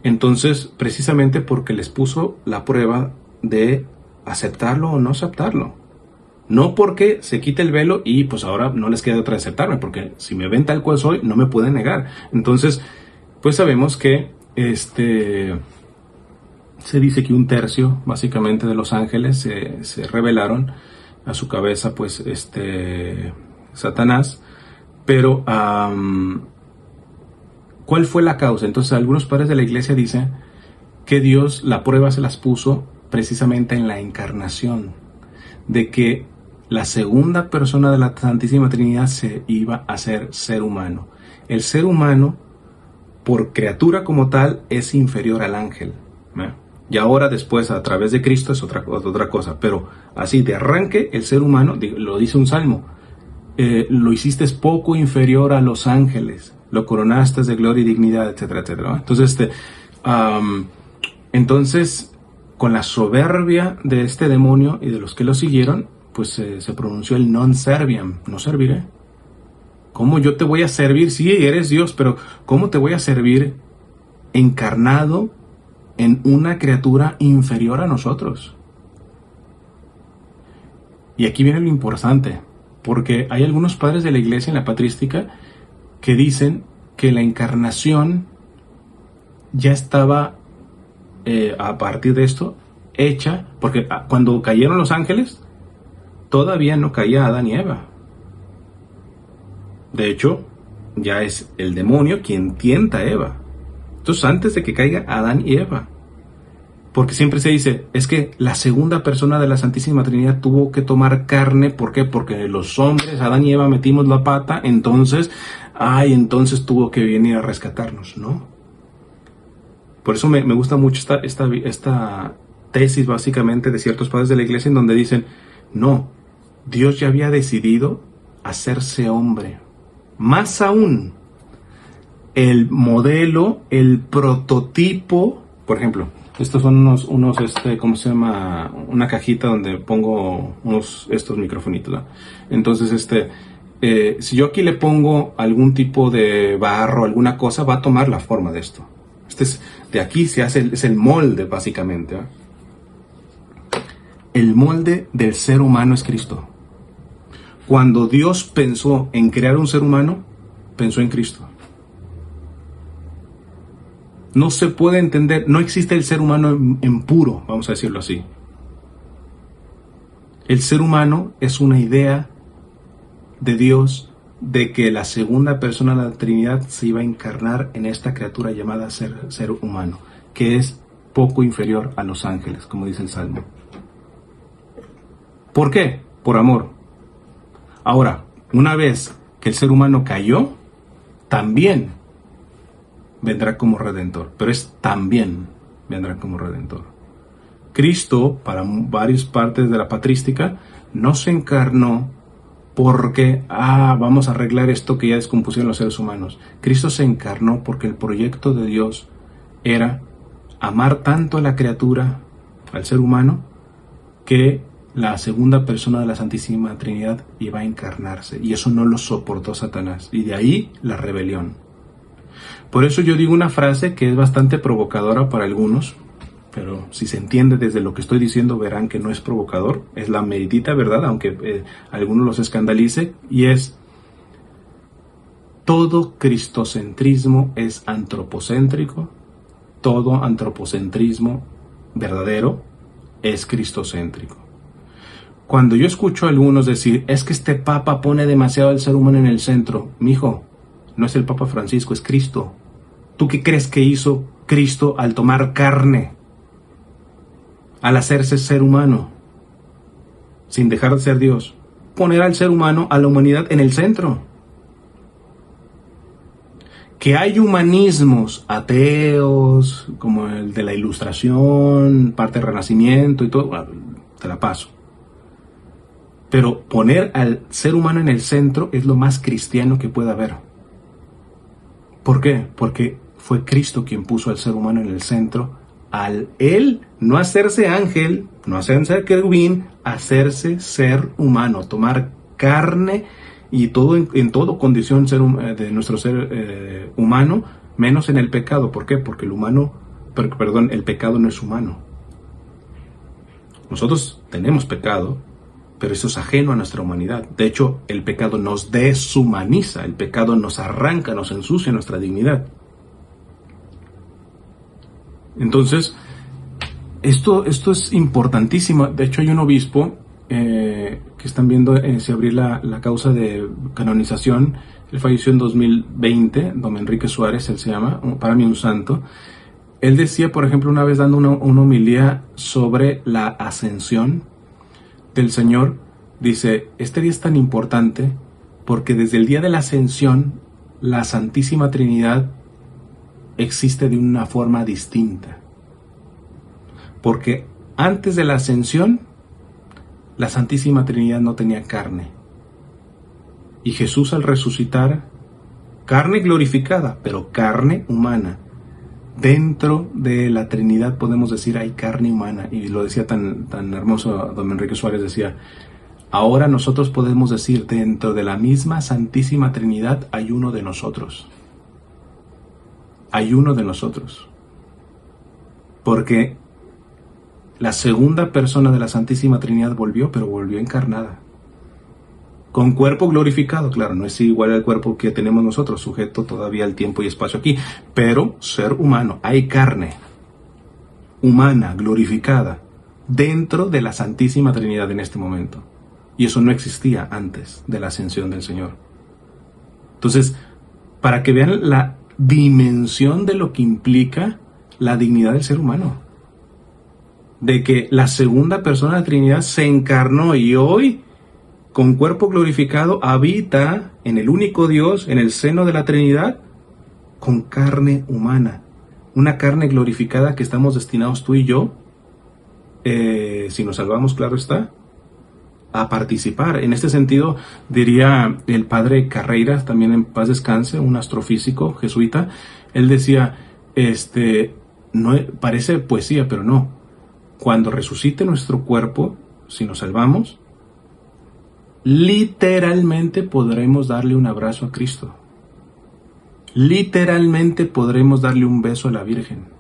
Entonces, precisamente porque les puso la prueba de aceptarlo o no aceptarlo. No porque se quite el velo y pues ahora no les queda otra de aceptarme, porque si me ven tal cual soy, no me pueden negar. Entonces, pues sabemos que se dice que 1/3, básicamente, de los ángeles se rebelaron a su cabeza, pues, Satanás, pero ¿cuál fue la causa? Entonces algunos padres de la iglesia dicen que Dios la prueba se las puso precisamente en la encarnación, de que la segunda persona de la Santísima Trinidad se iba a ser ser humano. El ser humano, por criatura como tal, es inferior al ángel, ¿no? Y ahora después a través de Cristo es otra cosa, pero así de arranque el ser humano, lo dice un salmo, lo hiciste poco inferior a los ángeles, lo coronaste de gloria y dignidad, etcétera, etcétera, ¿no? Entonces, con la soberbia de este demonio y de los que lo siguieron, pues se pronunció el non serviam, no serviré. ¿Cómo yo te voy a servir? Sí, eres Dios, pero ¿cómo te voy a servir encarnado en una criatura inferior a nosotros. Y aquí viene lo importante, porque hay algunos padres de la iglesia en la patrística que dicen que la encarnación ya estaba, a partir de esto, hecha, porque cuando cayeron los ángeles, todavía no caía Adán y Eva. De hecho, ya es el demonio quien tienta a Eva. Entonces, antes de que caiga Adán y Eva. Porque siempre se dice, es que la segunda persona de la Santísima Trinidad tuvo que tomar carne. ¿Por qué? Porque los hombres, Adán y Eva, metimos la pata, entonces tuvo que venir a rescatarnos, ¿no? Por eso me gusta mucho esta tesis, básicamente, de ciertos padres de la iglesia, en donde dicen, no, Dios ya había decidido hacerse hombre. Más aún, el modelo, el prototipo, por ejemplo, estos son unos ¿cómo se llama? Una cajita donde pongo estos microfonitos, ¿no? Entonces, si yo aquí le pongo algún tipo de barro, alguna cosa, va a tomar la forma de esto. De aquí se hace, es el molde, básicamente, ¿no? El molde del ser humano es Cristo. Cuando Dios pensó en crear un ser humano, pensó en Cristo. No se puede entender, no existe el ser humano en puro, vamos a decirlo así. El ser humano es una idea de Dios de que la segunda persona de la Trinidad se iba a encarnar en esta criatura llamada ser humano, que es poco inferior a los ángeles, como dice el Salmo. ¿Por qué? Por amor. Ahora, una vez que el ser humano cayó, también vendrá como redentor, pero también vendrá como redentor. Cristo, para varias partes de la patrística, no se encarnó porque, vamos a arreglar esto que ya descompusieron los seres humanos. Cristo se encarnó porque el proyecto de Dios era amar tanto a la criatura, al ser humano, que la segunda persona de la Santísima Trinidad iba a encarnarse. Y eso no lo soportó Satanás. Y de ahí la rebelión. Por eso yo digo una frase que es bastante provocadora para algunos, pero si se entiende desde lo que estoy diciendo verán que no es provocador, es la meritita verdad, aunque algunos los escandalice, y es: todo cristocentrismo es antropocéntrico, todo antropocentrismo verdadero es cristocéntrico. Cuando yo escucho a algunos decir, es que este Papa pone demasiado al ser humano en el centro, mijo, no es el Papa Francisco, es Cristo. ¿Tú qué crees que hizo Cristo al tomar carne? Al hacerse ser humano, sin dejar de ser Dios. Poner al ser humano, a la humanidad, en el centro. Que hay humanismos ateos, como el de la Ilustración, parte del Renacimiento y todo, bueno, te la paso. Pero poner al ser humano en el centro es lo más cristiano que pueda haber. ¿Por qué? Porque fue Cristo quien puso al ser humano en el centro, al él no hacerse ángel, no hacerse querubín, hacerse ser humano, tomar carne y todo en todo condición de nuestro ser humano, menos en el pecado. ¿Por qué? Porque el pecado no es humano. Nosotros tenemos pecado, pero eso es ajeno a nuestra humanidad. De hecho, el pecado nos deshumaniza, el pecado nos arranca, nos ensucia nuestra dignidad. Entonces, esto es importantísimo. De hecho, hay un obispo que están viendo si abrir la causa de canonización. Él falleció en 2020, don Enrique Suárez, él se llama, para mí un santo. Él decía, por ejemplo, una vez dando una homilía sobre la ascensión del Señor, dice, este día es tan importante porque desde el día de la ascensión la Santísima Trinidad existe de una forma distinta. Porque antes de la ascensión, la Santísima Trinidad no tenía carne. Y Jesús, al resucitar, carne glorificada, pero carne humana. Dentro de la Trinidad podemos decir hay carne humana. Y lo decía tan hermoso don Enrique Suárez, decía, ahora nosotros podemos decir, dentro de la misma Santísima Trinidad hay uno de nosotros. Hay uno de nosotros. porque la segunda persona de la Santísima Trinidad volvió, pero volvió encarnada. Con cuerpo glorificado, claro, no es igual al cuerpo que tenemos nosotros, sujeto todavía al tiempo y espacio aquí, pero ser humano, hay carne humana, glorificada, dentro de la Santísima Trinidad en este momento. Y eso no existía antes de la ascensión del Señor. Entonces, para que vean la dimensión de lo que implica la dignidad del ser humano, de que la segunda persona de la Trinidad se encarnó y hoy, con cuerpo glorificado, habita en el único Dios, en el seno de la Trinidad, con carne humana. Una carne glorificada que estamos destinados tú y yo, si nos salvamos, claro está, a participar. En este sentido, diría el padre Carreiras, también en paz descanse, un astrofísico jesuita, él decía, no parece poesía, pero no. Cuando resucite nuestro cuerpo, si nos salvamos, literalmente podremos darle un abrazo a Cristo. Literalmente podremos darle un beso a la Virgen.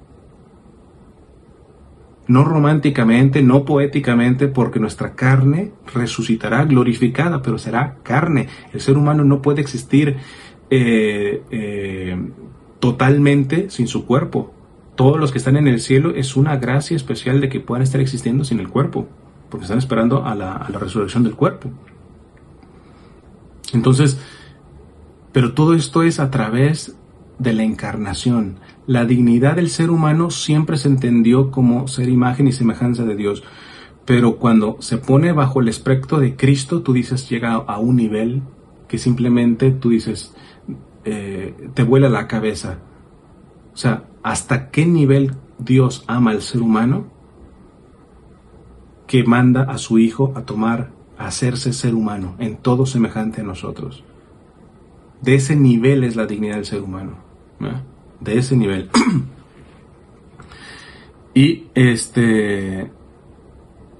No románticamente, no poéticamente, porque nuestra carne resucitará glorificada, pero será carne. El ser humano no puede existir totalmente sin su cuerpo. Todos los que están en el cielo es una gracia especial de que puedan estar existiendo sin el cuerpo, porque están esperando a la resurrección del cuerpo. Entonces, pero todo esto es a través de la encarnación. La dignidad del ser humano siempre se entendió como ser imagen y semejanza de Dios, pero cuando se pone bajo el espectro de Cristo, tú dices, llega a un nivel que simplemente tú dices, te vuela la cabeza. O sea, ¿hasta qué nivel Dios ama al ser humano que manda a su Hijo a hacerse ser humano, en todo semejante a nosotros? De ese nivel es la dignidad del ser humano, ¿no? De ese nivel. Y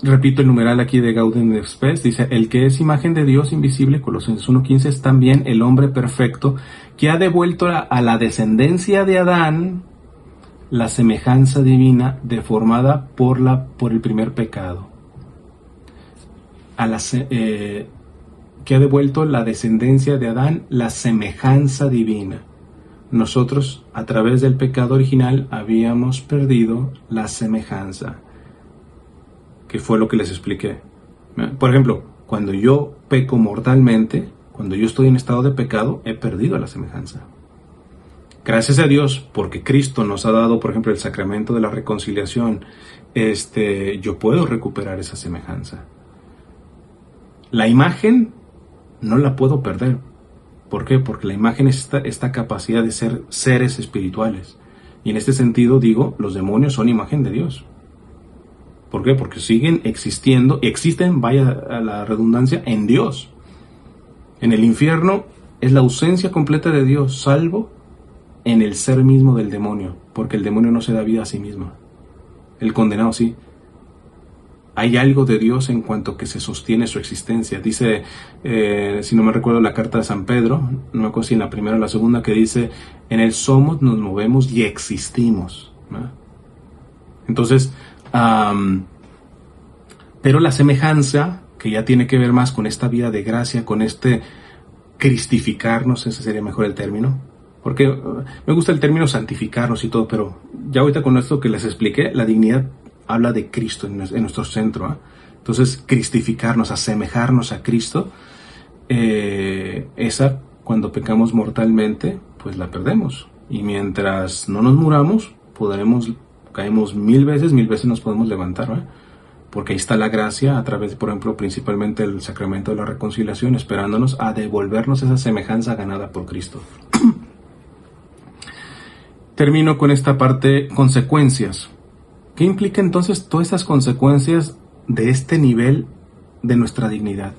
repito el numeral aquí de Gaudium et Spes, dice, el que es imagen de Dios invisible, Colosenses 1:15, es también el hombre perfecto que ha devuelto a la descendencia de Adán la semejanza divina deformada por el primer pecado. Que ha devuelto la descendencia de Adán la semejanza divina. Nosotros, a través del pecado original, habíamos perdido la semejanza, que fue lo que les expliqué. Por ejemplo, cuando yo peco mortalmente, cuando yo estoy en estado de pecado, he perdido la semejanza. Gracias a Dios, porque Cristo nos ha dado, por ejemplo, el sacramento de la reconciliación, yo puedo recuperar esa semejanza. La imagen no la puedo perder. ¿Por qué? Porque la imagen es esta capacidad de ser seres espirituales. Y en este sentido digo, los demonios son imagen de Dios. ¿Por qué? Porque siguen existiendo, existen, vaya a la redundancia, en Dios. En el infierno es la ausencia completa de Dios, salvo en el ser mismo del demonio, porque el demonio no se da vida a sí mismo. El condenado sí. Hay algo de Dios en cuanto que se sostiene su existencia. Dice, si no me recuerdo la carta de San Pedro, no me acuerdo si en la primera o la segunda, que dice, en él somos, nos movemos y existimos, ¿no? Entonces, pero la semejanza, que ya tiene que ver más con esta vida de gracia, con cristificarnos, ese sería mejor el término, porque me gusta el término santificarnos y todo, pero ya ahorita con esto que les expliqué, la dignidad habla de Cristo en nuestro centro, ¿eh? Entonces, cristificarnos, asemejarnos a Cristo, esa, cuando pecamos mortalmente, pues la perdemos. Y mientras no nos muramos, caemos mil veces nos podemos levantar, ¿eh? Porque ahí está la gracia, a través, por ejemplo, principalmente el sacramento de la reconciliación, esperándonos a devolvernos esa semejanza ganada por Cristo. Termino con esta parte, consecuencias. ¿Qué implica entonces todas estas consecuencias de este nivel de nuestra dignidad?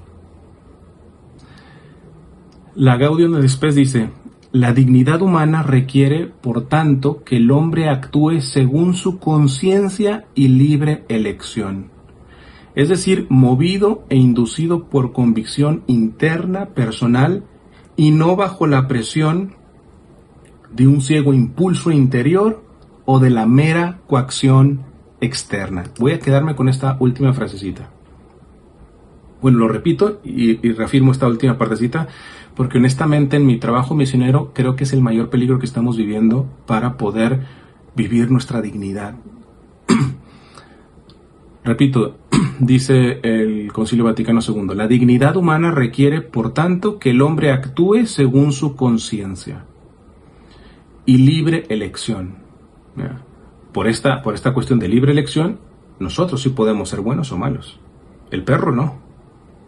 La Gaudium et Spes dice, la dignidad humana requiere, por tanto, que el hombre actúe según su conciencia y libre elección. Es decir, movido e inducido por convicción interna, personal, y no bajo la presión de un ciego impulso interior o de la mera coacción externa. Voy a quedarme con esta última frasecita. Bueno, lo repito y reafirmo esta última partecita, porque honestamente en mi trabajo misionero creo que es el mayor peligro que estamos viviendo para poder vivir nuestra dignidad. Repito, dice el Concilio Vaticano II, la dignidad humana requiere, por tanto, que el hombre actúe según su conciencia y libre elección. Por esta cuestión de libre elección, nosotros sí podemos ser buenos o malos. El perro no.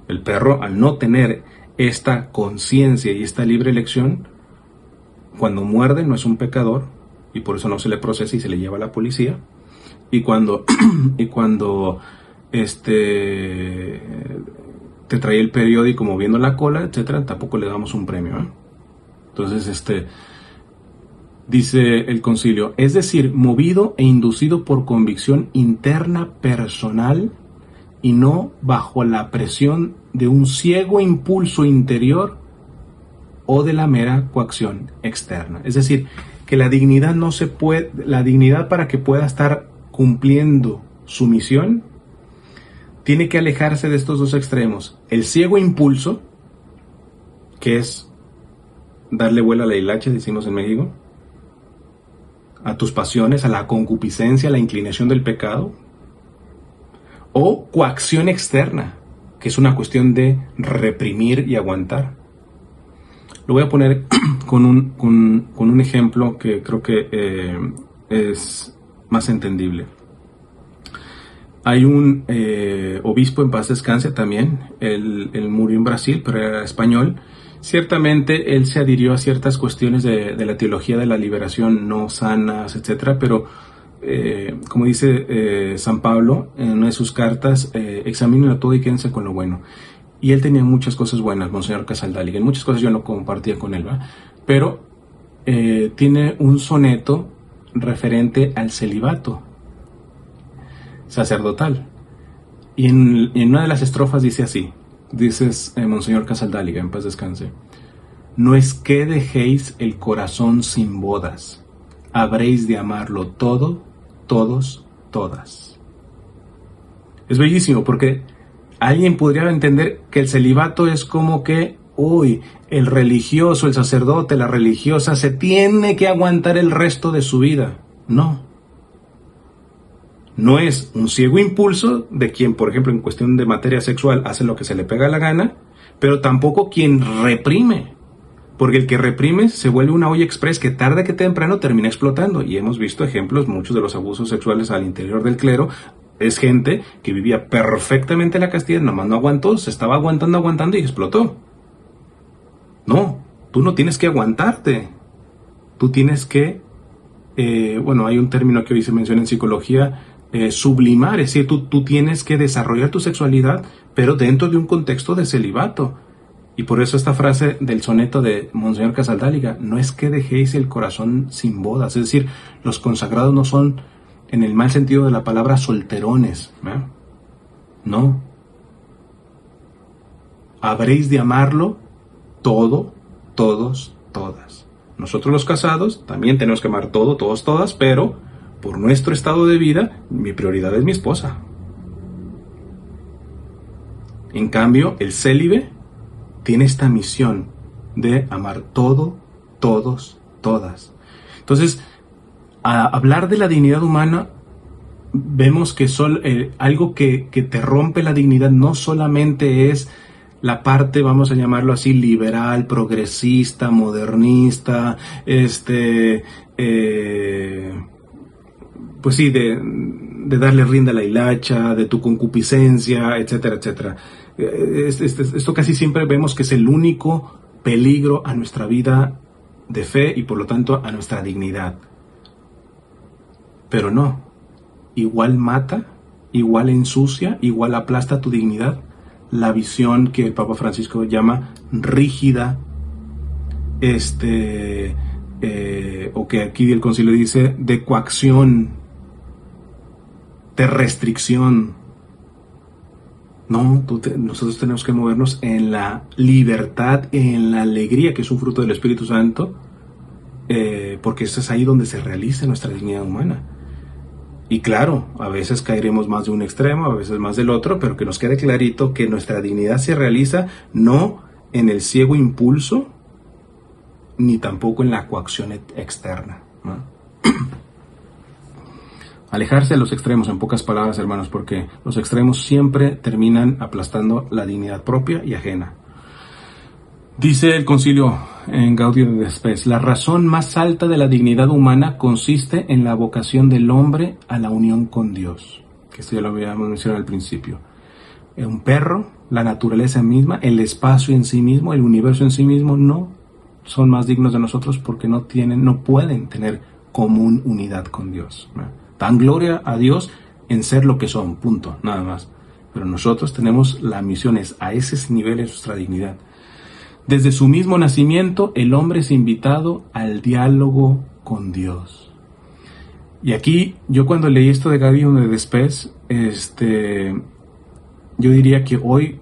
El perro, al no tener esta conciencia y esta libre elección, cuando muerde no es un pecador y por eso no se le procesa y se le lleva a la policía. Y cuando te trae el periódico moviendo la cola, etcétera, tampoco le damos un premio, ¿eh? Entonces, dice el concilio, es decir, movido e inducido por convicción interna personal y no bajo la presión de un ciego impulso interior o de la mera coacción externa. Es decir, que la dignidad la dignidad para que pueda estar cumpliendo su misión tiene que alejarse de estos dos extremos. El ciego impulso, que es darle vuelo a la hilacha, decimos en México, a tus pasiones, a la concupiscencia, a la inclinación del pecado, o coacción externa, que es una cuestión de reprimir y aguantar. Lo voy a poner con un ejemplo que creo que es más entendible. Hay un obispo, en paz descanse también, él murió en Brasil, pero era español. Ciertamente él se adhirió a ciertas cuestiones de la teología de la liberación no sanas, etcétera, pero como dice San Pablo en una de sus cartas, examínenlo todo y quédense con lo bueno. Y él tenía muchas cosas buenas, Monseñor Casaldáliga, en muchas cosas yo no compartía con él, ¿verdad? Pero tiene un soneto referente al celibato sacerdotal. Y en una de las estrofas dice así, dices Monseñor Casaldáliga, en paz descanse, no es que dejéis el corazón sin bodas, habréis de amarlo todo, todos, todas. Es bellísimo porque alguien podría entender que el celibato es como que, uy, el religioso, el sacerdote, la religiosa se tiene que aguantar el resto de su vida. No. No es un ciego impulso de quien, por ejemplo, en cuestión de materia sexual hace lo que se le pega la gana, pero tampoco quien reprime. Porque el que reprime se vuelve una olla express que tarde que temprano termina explotando. Y hemos visto ejemplos, muchos de los abusos sexuales al interior del clero. Es gente que vivía perfectamente la castidad, nomás no aguantó, se estaba aguantando y explotó. No, tú no tienes que aguantarte. Tú tienes que, hay un término que hoy se menciona en psicología, sublimar, es decir, tú tienes que desarrollar tu sexualidad, pero dentro de un contexto de celibato. Y por eso esta frase del soneto de Monseñor Casaldáliga, no es que dejéis el corazón sin bodas, es decir, los consagrados no son, en el mal sentido de la palabra, solterones, ¿eh? No. Habréis de amarlo todo, todos, todas. Nosotros los casados también tenemos que amar todo, todos, todas, pero por nuestro estado de vida, mi prioridad es mi esposa. En cambio, el célibe tiene esta misión de amar todo, todos, todas. Entonces, a hablar de la dignidad humana, vemos que algo que te rompe la dignidad no solamente es la parte, vamos a llamarlo así, liberal, progresista, modernista, pues sí, de darle rienda a la hilacha, de tu concupiscencia, etcétera, etcétera. Esto casi siempre vemos que es el único peligro a nuestra vida de fe y por lo tanto a nuestra dignidad. Pero no, igual mata, igual ensucia, igual aplasta tu dignidad la visión que el Papa Francisco llama rígida, o que aquí el concilio dice de coacción, de restricción. No, nosotros tenemos que movernos en la libertad, en la alegría, que es un fruto del Espíritu Santo, porque eso es ahí donde se realiza nuestra dignidad humana. Y claro, a veces caeremos más de un extremo, a veces más del otro, pero que nos quede clarito que nuestra dignidad se realiza no en el ciego impulso, ni tampoco en la coacción externa, ¿no? Alejarse de los extremos, en pocas palabras, hermanos, porque los extremos siempre terminan aplastando la dignidad propia y ajena. Dice el concilio en Gaudium et Spes: la razón más alta de la dignidad humana consiste en la vocación del hombre a la unión con Dios. Que esto ya lo habíamos mencionado al principio. Un perro, la naturaleza misma, el espacio en sí mismo, el universo en sí mismo, no son más dignos de nosotros porque no pueden tener común unidad con Dios, ¿no? Dan gloria a Dios en ser lo que son, punto, nada más. Pero nosotros tenemos la misión, es a ese nivel es nuestra dignidad. Desde su mismo nacimiento, el hombre es invitado al diálogo con Dios. Y aquí, yo cuando leí esto de Gaudium et Spes, yo diría que hoy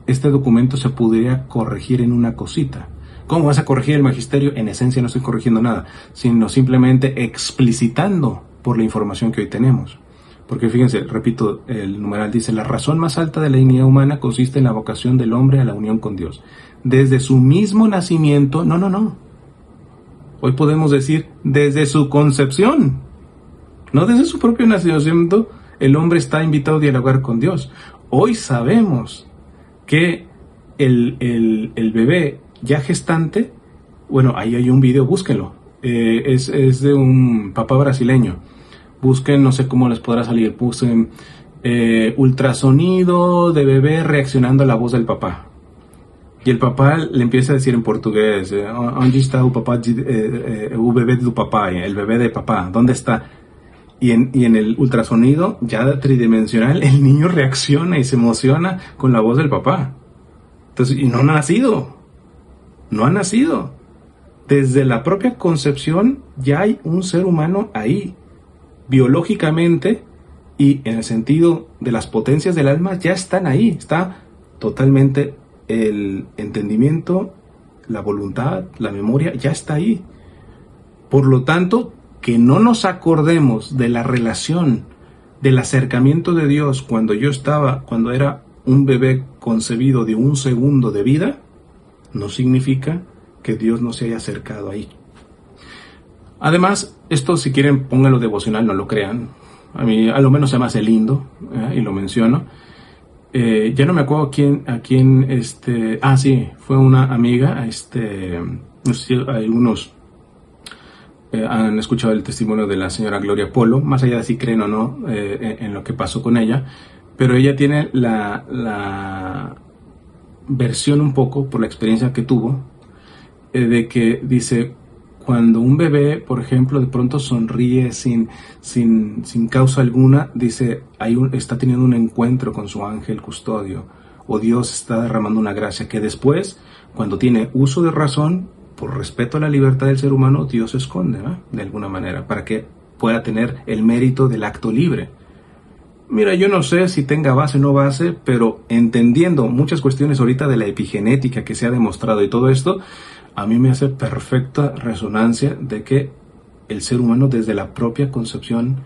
este documento se podría corregir en una cosita. ¿Cómo vas a corregir el magisterio? En esencia no estoy corrigiendo nada, sino simplemente explicitando por la información que hoy tenemos. Porque fíjense, repito, el numeral dice: la razón más alta de la dignidad humana consiste en la vocación del hombre a la unión con Dios. Desde su mismo nacimiento, no. Hoy podemos decir desde su concepción, no desde su propio nacimiento, el hombre está invitado a dialogar con Dios. Hoy sabemos que el bebé ya gestante, bueno, ahí hay un video, búsquenlo, es de un papá brasileño. Busquen, no sé cómo les podrá salir, busquen ultrasonido de bebé reaccionando a la voz del papá. Y el papá le empieza a decir en portugués: ¿dónde está el papá, el bebé de tu papá, el bebé de papá? ¿Dónde está? Y en el ultrasonido, ya tridimensional, el niño reacciona y se emociona con la voz del papá. Entonces, y no ha nacido. Desde la propia concepción ya hay un ser humano ahí. Biológicamente y en el sentido de las potencias del alma ya están ahí, está totalmente el entendimiento, la voluntad, la memoria, ya está ahí. Por lo tanto, que no nos acordemos de la relación, del acercamiento de Dios cuando era un bebé concebido de un segundo de vida, no significa que Dios no se haya acercado ahí. Además, esto, si quieren, pónganlo devocional, no lo crean. A mí, a lo menos se me hace lindo, y lo menciono. Ya no me acuerdo a quién, sí, fue una amiga, no sé si algunos han escuchado el testimonio de la señora Gloria Polo, más allá de si creen o no en lo que pasó con ella, pero ella tiene la versión un poco, por la experiencia que tuvo, de que dice: cuando un bebé, por ejemplo, de pronto sonríe sin causa alguna, dice, está teniendo un encuentro con su ángel custodio, o Dios está derramando una gracia que después, cuando tiene uso de razón, por respeto a la libertad del ser humano, Dios esconde, ¿no? De alguna manera, para que pueda tener el mérito del acto libre. Mira, yo no sé si tenga base o no base, pero entendiendo muchas cuestiones ahorita de la epigenética que se ha demostrado y todo esto, a mí me hace perfecta resonancia de que el ser humano desde la propia concepción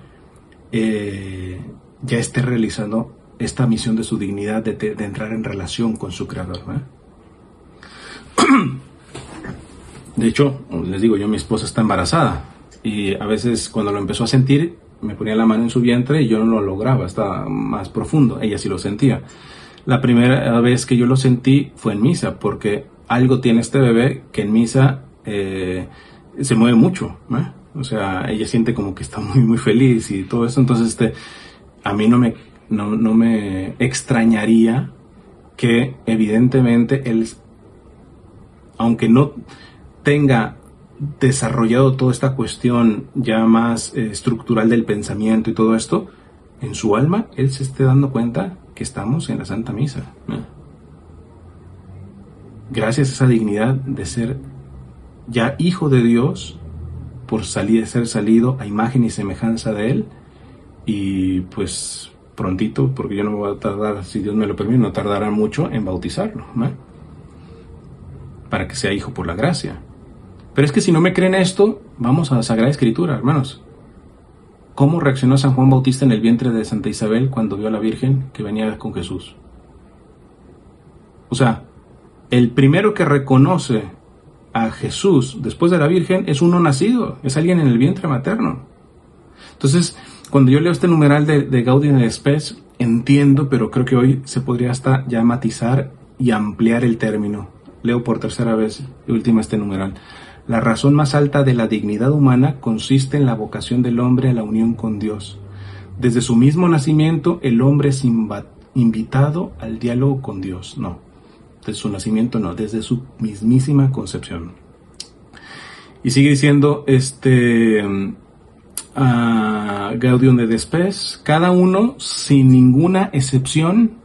ya esté realizando esta misión de su dignidad de entrar en relación con su creador, ¿eh? De hecho, les digo, mi esposa está embarazada y a veces cuando lo empezó a sentir me ponía la mano en su vientre y yo no lo lograba, estaba más profundo, ella sí lo sentía. La primera vez que yo lo sentí fue en misa, porque algo tiene este bebé que en misa se mueve mucho, ¿eh? O sea, ella siente como que está muy, muy feliz y todo eso. Entonces, a mí no me extrañaría que evidentemente él, aunque no tenga desarrollado toda esta cuestión ya más estructural del pensamiento y todo esto, en su alma él se esté dando cuenta que estamos en la Santa Misa, ¿eh? Gracias a esa dignidad de ser ya hijo de Dios, por ser salido a imagen y semejanza de Él, y pues prontito, porque yo no me voy a tardar, si Dios me lo permite, no tardará mucho en bautizarlo, ¿no? Para que sea hijo por la gracia. Pero es que si no me creen esto, vamos a la Sagrada Escritura, hermanos. ¿Cómo reaccionó San Juan Bautista en el vientre de Santa Isabel cuando vio a la Virgen que venía con Jesús? O sea, el primero que reconoce a Jesús después de la Virgen es uno nacido, es alguien en el vientre materno. Entonces, cuando yo leo este numeral de Gaudium et Spes, entiendo, pero creo que hoy se podría hasta ya matizar y ampliar el término. Leo por tercera vez y última este numeral. La razón más alta de la dignidad humana consiste en la vocación del hombre a la unión con Dios. Desde su mismo nacimiento, el hombre es invitado al diálogo con Dios. No, desde su nacimiento no, desde su mismísima concepción. Y sigue diciendo Gaudium et Spes, cada uno sin ninguna excepción.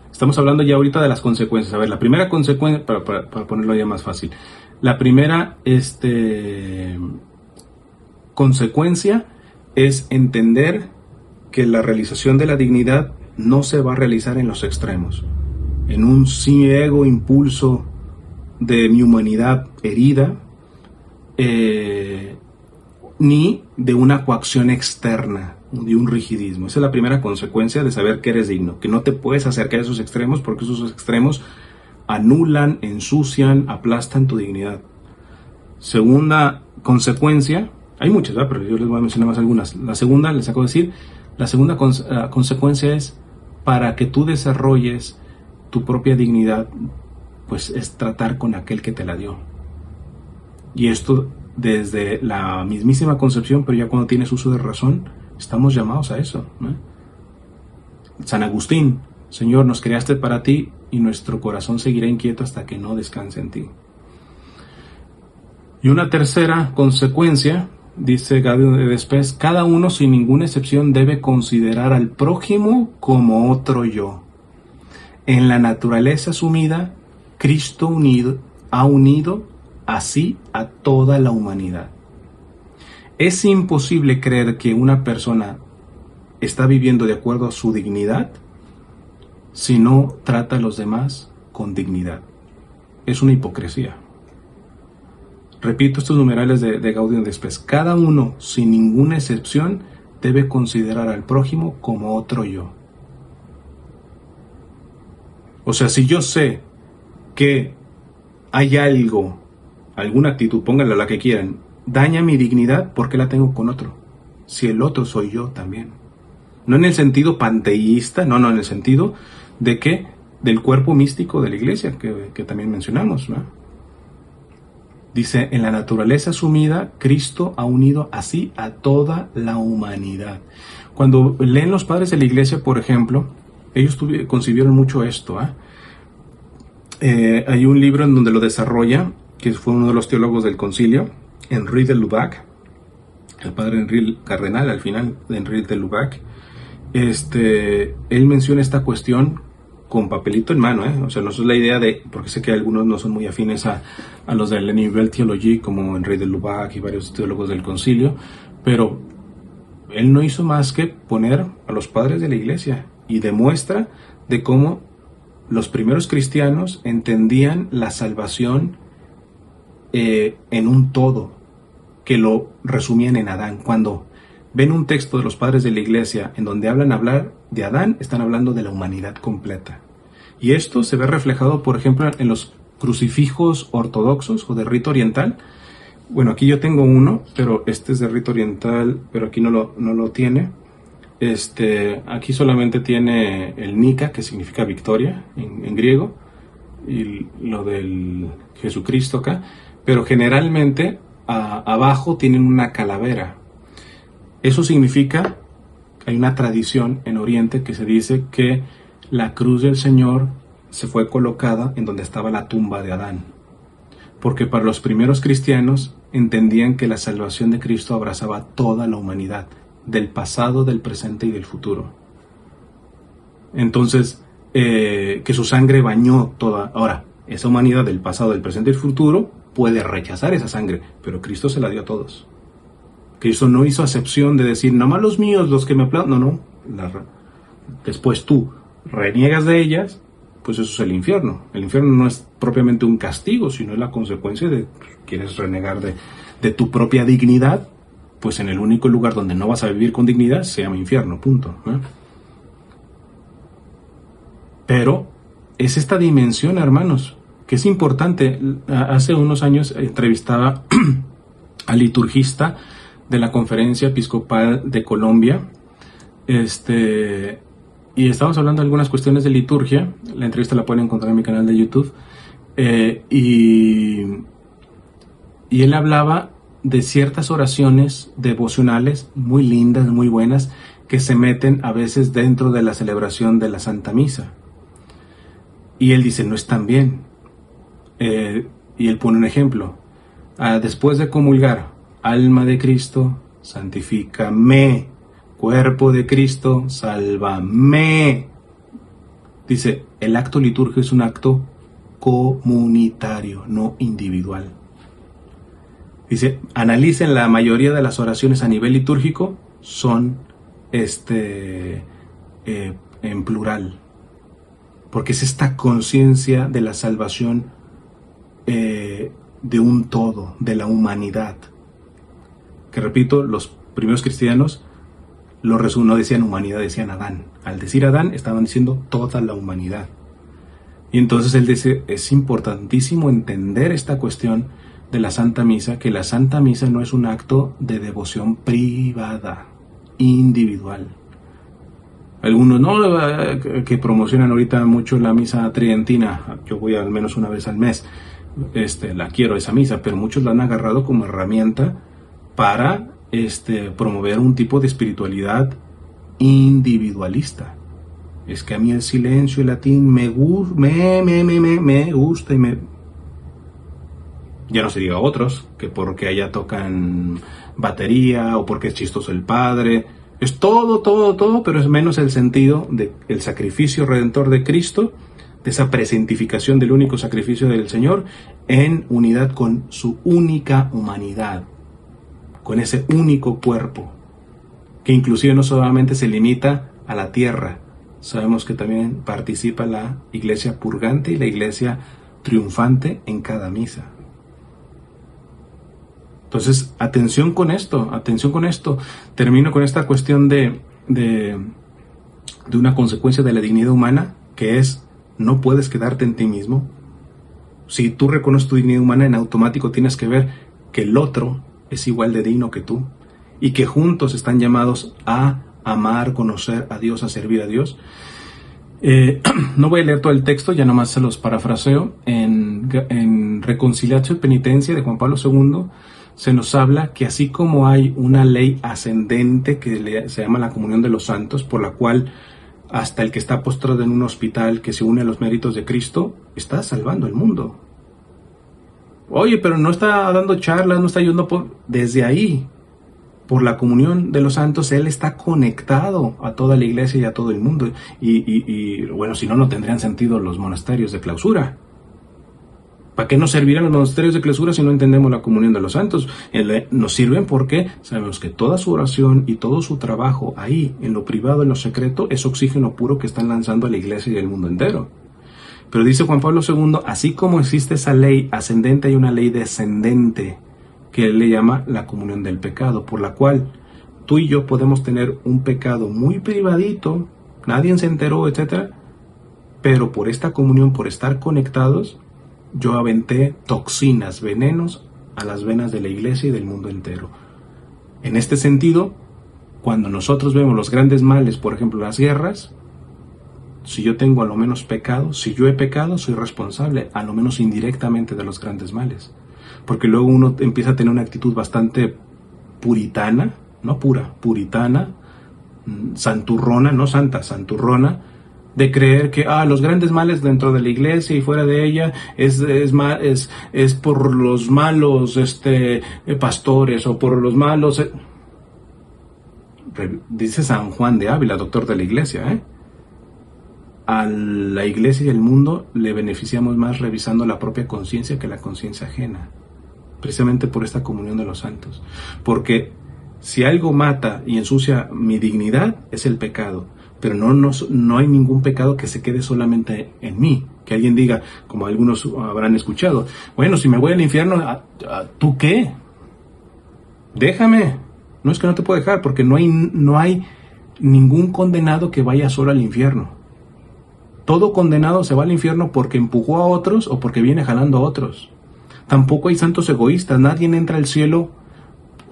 Estamos hablando ya ahorita de las consecuencias. A ver, la primera consecuencia, para ponerlo ya más fácil, la primera consecuencia es entender que la realización de la dignidad no se va a realizar en los extremos, en un ciego impulso de mi humanidad herida, ni de una coacción externa, de un rigidismo. Esa es la primera consecuencia de saber que eres digno, que no te puedes acercar a esos extremos porque esos extremos anulan, ensucian, aplastan tu dignidad. Segunda consecuencia, hay muchas, ¿verdad? Pero yo les voy a mencionar más algunas. La segunda, les acabo de decir, la segunda consecuencia es, para que tú desarrolles tu propia dignidad, pues es tratar con aquel que te la dio. Y esto desde la mismísima concepción, pero ya cuando tienes uso de razón, estamos llamados a eso, ¿no? San Agustín: Señor, nos creaste para ti y nuestro corazón seguirá inquieto hasta que no descanse en ti. Y una tercera consecuencia, dice Gaudium et Spes, cada uno sin ninguna excepción debe considerar al prójimo como otro yo. En la naturaleza sumida, Cristo ha unido así a toda la humanidad. Es imposible creer que una persona está viviendo de acuerdo a su dignidad si no trata a los demás con dignidad. Es una hipocresía. Repito estos numerales de Gaudium et Spes. Cada uno, sin ninguna excepción, debe considerar al prójimo como otro yo. O sea, si yo sé que hay algo, alguna actitud, pónganla la que quieran, daña mi dignidad, ¿por qué la tengo con otro? Si el otro soy yo también. No en el sentido panteísta, no, en el sentido de que del cuerpo místico de la iglesia, que también mencionamos, ¿no? Dice, en la naturaleza sumida, Cristo ha unido así a toda la humanidad. Cuando leen los padres de la iglesia, por ejemplo, ellos concibieron mucho esto. Hay un libro en donde lo desarrolla, que fue uno de los teólogos del concilio, Henri de Lubac, el padre Henri Cardenal, al final de Henri de Lubac. Él menciona esta cuestión con papelito en mano, O sea, no es la idea de, porque sé que algunos no son muy afines a los de la Nouvelle Théologie, como Henri de Lubac y varios teólogos del concilio, pero él no hizo más que poner a los padres de la iglesia y demuestra de cómo los primeros cristianos entendían la salvación en un todo, que lo resumían en Adán. Cuando ven un texto de los padres de la iglesia en donde hablar de Adán, están hablando de la humanidad completa. Y esto se ve reflejado, por ejemplo, en los crucifijos ortodoxos o de rito oriental. Bueno, aquí yo tengo uno, pero este es de rito oriental, pero aquí no lo tiene. Aquí solamente tiene el Nika, que significa victoria en griego, y lo del Jesucristo acá, pero generalmente abajo tienen una calavera. Eso significa, hay una tradición en Oriente que se dice que la cruz del Señor se fue colocada en donde estaba la tumba de Adán, porque para los primeros cristianos entendían que la salvación de Cristo abrazaba toda la humanidad, del pasado, del presente y del futuro. Entonces, que su sangre bañó toda. Ahora, esa humanidad del pasado, del presente y del futuro puede rechazar esa sangre, pero Cristo se la dio a todos. Cristo no hizo acepción de decir, nomás los míos, los que me aplauden. No. Después tú reniegas de ellas pues eso es el infierno. El infierno no es propiamente un castigo, sino es la consecuencia de, quieres renegar de tu propia dignidad, pues en el único lugar donde no vas a vivir con dignidad se llama infierno, punto, ¿no? Pero es esta dimensión, hermanos, que es importante. Hace unos años entrevistaba al liturgista de la Conferencia Episcopal de Colombia, y estábamos hablando de algunas cuestiones de liturgia. La entrevista la pueden encontrar en mi canal de YouTube, y él hablaba de ciertas oraciones devocionales muy lindas, muy buenas, que se meten a veces dentro de la celebración de la Santa Misa. Y él dice, no están bien. Y él pone un ejemplo. Después de comulgar, alma de Cristo, santifícame. Cuerpo de Cristo, sálvame. Dice, el acto litúrgico es un acto comunitario, no individual. Dice, analicen la mayoría de las oraciones a nivel litúrgico, son en plural. Porque es esta conciencia de la salvación de un todo, de la humanidad. Que repito, los primeros cristianos no decían humanidad, decían Adán. Al decir Adán, estaban diciendo toda la humanidad. Y entonces él dice, es importantísimo entender esta cuestión de la Santa Misa, que la Santa Misa no es un acto de devoción privada, individual. Algunos que promocionan ahorita mucho la misa tridentina, yo voy al menos una vez al mes, la quiero esa misa, pero muchos la han agarrado como herramienta para promover un tipo de espiritualidad individualista. Es que a mí el silencio, el latín me gusta y me... Ya no se diga otros, que porque allá tocan batería o porque es chistoso el padre. Es todo, pero es menos el sentido del sacrificio redentor de Cristo, de esa presentificación del único sacrificio del Señor en unidad con su única humanidad, con ese único cuerpo, que inclusive no solamente se limita a la tierra. Sabemos que también participa la iglesia purgante y la iglesia triunfante en cada misa. Entonces, atención con esto. Termino con esta cuestión de una consecuencia de la dignidad humana, que es, no puedes quedarte en ti mismo. Si tú reconoces tu dignidad humana, en automático tienes que ver que el otro es igual de digno que tú, y que juntos están llamados a amar, conocer a Dios, a servir a Dios. No voy a leer todo el texto, ya nomás se los parafraseo. En Reconciliatio y Penitencia de Juan Pablo II, se nos habla que así como hay una ley ascendente que se llama la comunión de los santos, por la cual hasta el que está postrado en un hospital que se une a los méritos de Cristo, está salvando el mundo. Oye, pero no está dando charlas, no está ayudando desde ahí, por la comunión de los santos, él está conectado a toda la iglesia y a todo el mundo. Y bueno, si no, no tendrían sentido los monasterios de clausura. ¿Para qué nos servirán los monasterios de clausura si no entendemos la comunión de los santos? Nos sirven porque sabemos que toda su oración y todo su trabajo ahí, en lo privado, en lo secreto, es oxígeno puro que están lanzando a la iglesia y al mundo entero. Pero dice Juan Pablo II, así como existe esa ley ascendente, hay una ley descendente que él le llama la comunión del pecado, por la cual tú y yo podemos tener un pecado muy privadito, nadie se enteró, etc. Pero por esta comunión, por estar conectados, yo aventé toxinas, venenos a las venas de la iglesia y del mundo entero. En este sentido, cuando nosotros vemos los grandes males, por ejemplo las guerras, si yo tengo a lo menos pecado, si yo he pecado, soy responsable, a lo menos indirectamente, de los grandes males. Porque luego uno empieza a tener una actitud bastante puritana, no pura, puritana, santurrona, no santa, santurrona, de creer que los grandes males dentro de la iglesia y fuera de ella es por los malos pastores o por los malos... Dice San Juan de Ávila, doctor de la iglesia, a la iglesia y al mundo le beneficiamos más revisando la propia conciencia que la conciencia ajena, precisamente por esta comunión de los santos. Porque si algo mata y ensucia mi dignidad, es el pecado. pero no hay ningún pecado que se quede solamente en mí. Que alguien diga, como algunos habrán escuchado, bueno, si me voy al infierno, ¿tú qué? Déjame. No es que no te puedo dejar, porque no hay ningún condenado que vaya solo al infierno. Todo condenado se va al infierno porque empujó a otros o porque viene jalando a otros. Tampoco hay santos egoístas. Nadie entra al cielo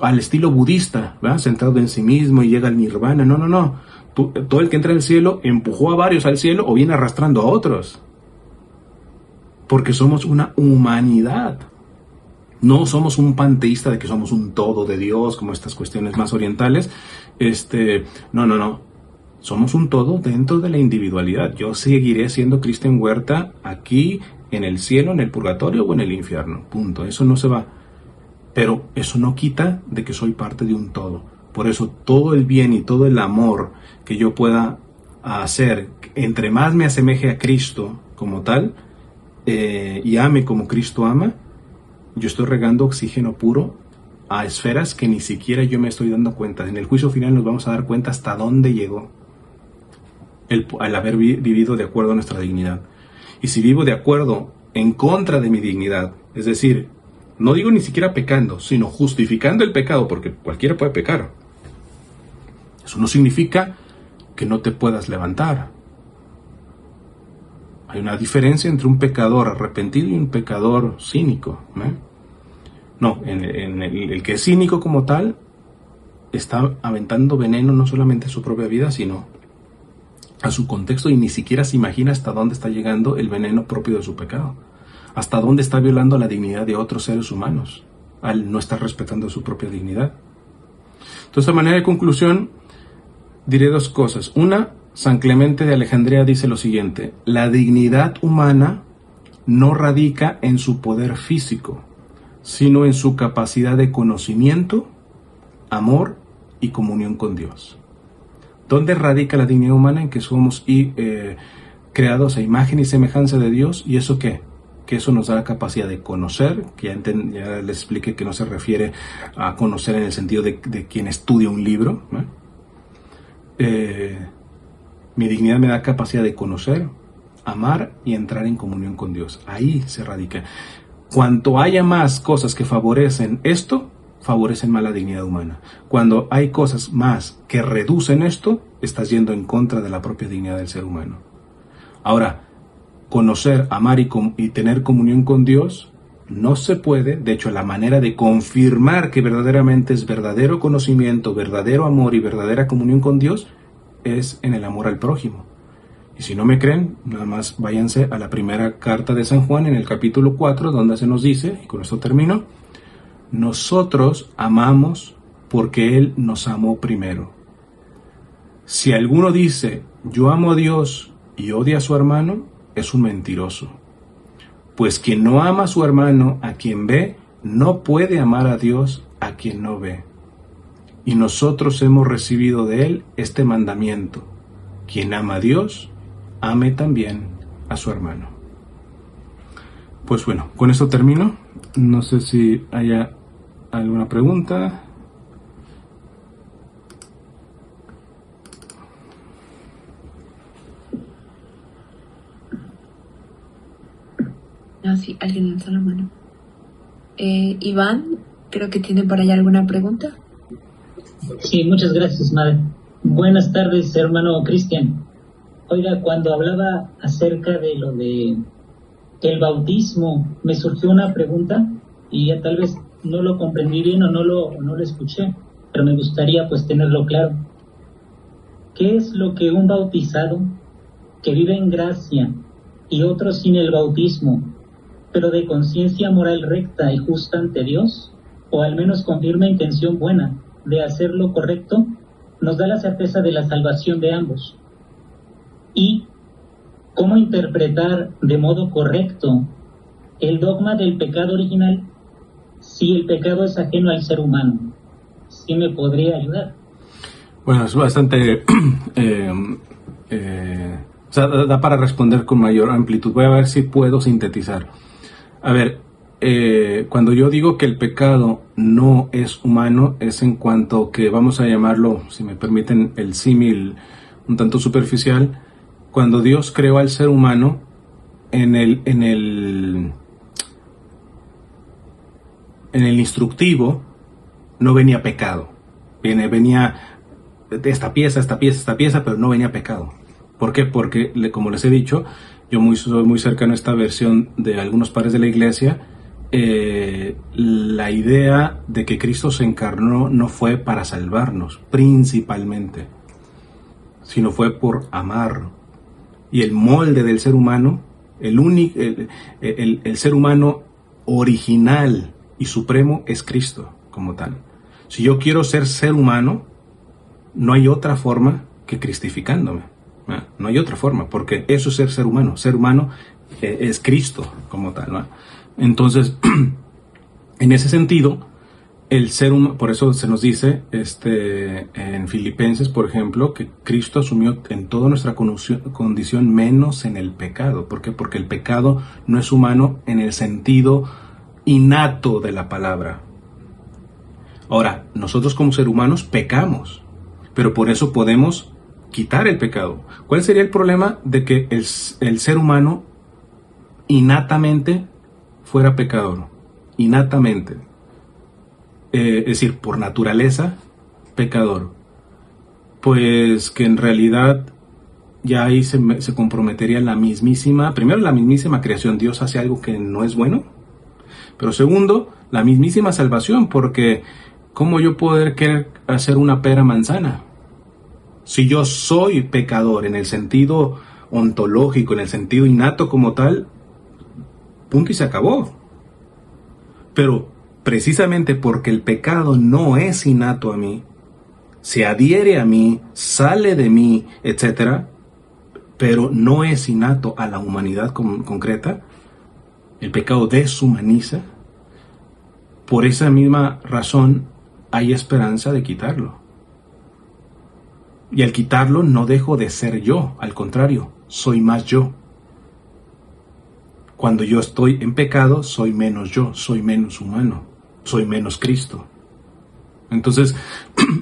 al estilo budista, ¿verdad? Centrado en sí mismo y llega al nirvana. No. Todo el que entra al cielo empujó a varios al cielo o viene arrastrando a otros. Porque somos una humanidad. No somos un panteísta de que somos un todo de Dios, como estas cuestiones más orientales. No. Somos un todo dentro de la individualidad. Yo seguiré siendo Cristian Huerta aquí, en el cielo, en el purgatorio o en el infierno. Punto. Eso no se va. Pero eso no quita de que soy parte de un todo. Por eso todo el bien y todo el amor que yo pueda hacer, entre más me asemeje a Cristo como tal, y ame como Cristo ama, yo estoy regando oxígeno puro a esferas que ni siquiera yo me estoy dando cuenta. En el juicio final nos vamos a dar cuenta hasta dónde llegó al haber vivido de acuerdo a nuestra dignidad. Y si vivo de acuerdo en contra de mi dignidad, es decir, no digo ni siquiera pecando, sino justificando el pecado, porque cualquiera puede pecar. Eso no significa que no te puedas levantar. Hay una diferencia entre un pecador arrepentido y un pecador cínico, ¿eh? No, el que es cínico como tal está aventando veneno no solamente a su propia vida, sino a su contexto, y ni siquiera se imagina hasta dónde está llegando el veneno propio de su pecado, hasta dónde está violando la dignidad de otros seres humanos al no estar respetando su propia dignidad. Entonces, a manera de conclusión, diré dos cosas. Una, San Clemente de Alejandría dice lo siguiente: la dignidad humana no radica en su poder físico, sino en su capacidad de conocimiento, amor y comunión con Dios. ¿Dónde radica la dignidad humana? En que somos creados a imagen y semejanza de Dios. ¿Y eso qué? Que eso nos da la capacidad de conocer, que ya les expliqué que no se refiere a conocer en el sentido de quien estudia un libro, ¿no? Mi dignidad me da capacidad de conocer, amar y entrar en comunión con Dios. Ahí se radica. Cuanto haya más cosas que favorecen esto, favorecen más la dignidad humana. Cuando hay cosas más que reducen esto, estás yendo en contra de la propia dignidad del ser humano. Ahora, conocer, amar y tener comunión con Dios no se puede. De hecho, la manera de confirmar que verdaderamente es verdadero conocimiento, verdadero amor y verdadera comunión con Dios es en el amor al prójimo. Y si no me creen, nada más váyanse a la primera carta de San Juan en el capítulo 4, donde se nos dice, y con esto termino: nosotros amamos porque Él nos amó primero. Si alguno dice, yo amo a Dios y odia a su hermano, es un mentiroso. Pues quien no ama a su hermano a quien ve, no puede amar a Dios a quien no ve. Y nosotros hemos recibido de Él este mandamiento: quien ama a Dios, ame también a su hermano. Pues bueno, con esto termino. No sé si haya alguna pregunta. No, sí, alguien alzó la mano. Iván, creo que tiene por allá alguna pregunta. Sí, muchas gracias, madre. Buenas tardes, hermano Cristian. Oiga, cuando hablaba acerca de lo de el bautismo, me surgió una pregunta y ya tal vez no lo comprendí bien o no lo escuché, pero me gustaría pues tenerlo claro. ¿Qué es lo que un bautizado que vive en gracia y otro sin el bautismo, pero de conciencia moral recta y justa ante Dios, o al menos con firme intención buena de hacer lo correcto, nos da la certeza de la salvación de ambos? Y cómo interpretar de modo correcto el dogma del pecado original si el pecado es ajeno al ser humano. ¿Sí me podría ayudar? Bueno, es bastante... o sea, da para responder con mayor amplitud. Voy a ver si puedo sintetizar. A ver, cuando yo digo que el pecado no es humano, es en cuanto que, vamos a llamarlo, si me permiten el símil un tanto superficial, cuando Dios creó al ser humano en el instructivo no venía pecado. Venía esta pieza, pero no venía pecado. ¿Por qué? Porque, como les he dicho, yo soy muy cercano a esta versión de algunos padres de la iglesia. La idea de que Cristo se encarnó no fue para salvarnos, principalmente, sino fue por amar. Y el molde del ser humano, el ser humano original y supremo es Cristo como tal. Si yo quiero ser humano, no hay otra forma que cristificándome. No hay otra forma, porque eso es ser humano. Ser humano es Cristo como tal, ¿no? Entonces, en ese sentido, el ser humano, por eso se nos dice en Filipenses, por ejemplo, que Cristo asumió en toda nuestra condición menos en el pecado. ¿Por qué? Porque el pecado no es humano en el sentido innato de la palabra. Ahora, nosotros como seres humanos pecamos, pero por eso podemos quitar el pecado. ¿Cuál sería el problema de que el ser humano innatamente fuera pecador? Innatamente. Es decir, por naturaleza, pecador. Pues que en realidad ya ahí se comprometería primero la mismísima creación. Dios hace algo que no es bueno. Pero segundo, la mismísima salvación, porque ¿cómo yo poder querer hacer una pera manzana? Si yo soy pecador en el sentido ontológico, en el sentido innato como tal, punto y se acabó. Pero precisamente porque el pecado no es innato a mí, se adhiere a mí, sale de mí, etc., pero no es innato a la humanidad concreta, el pecado deshumaniza. Por esa misma razón hay esperanza de quitarlo. Y al quitarlo no dejo de ser yo, al contrario, soy más yo. Cuando yo estoy en pecado, soy menos yo, soy menos humano, soy menos Cristo. Entonces,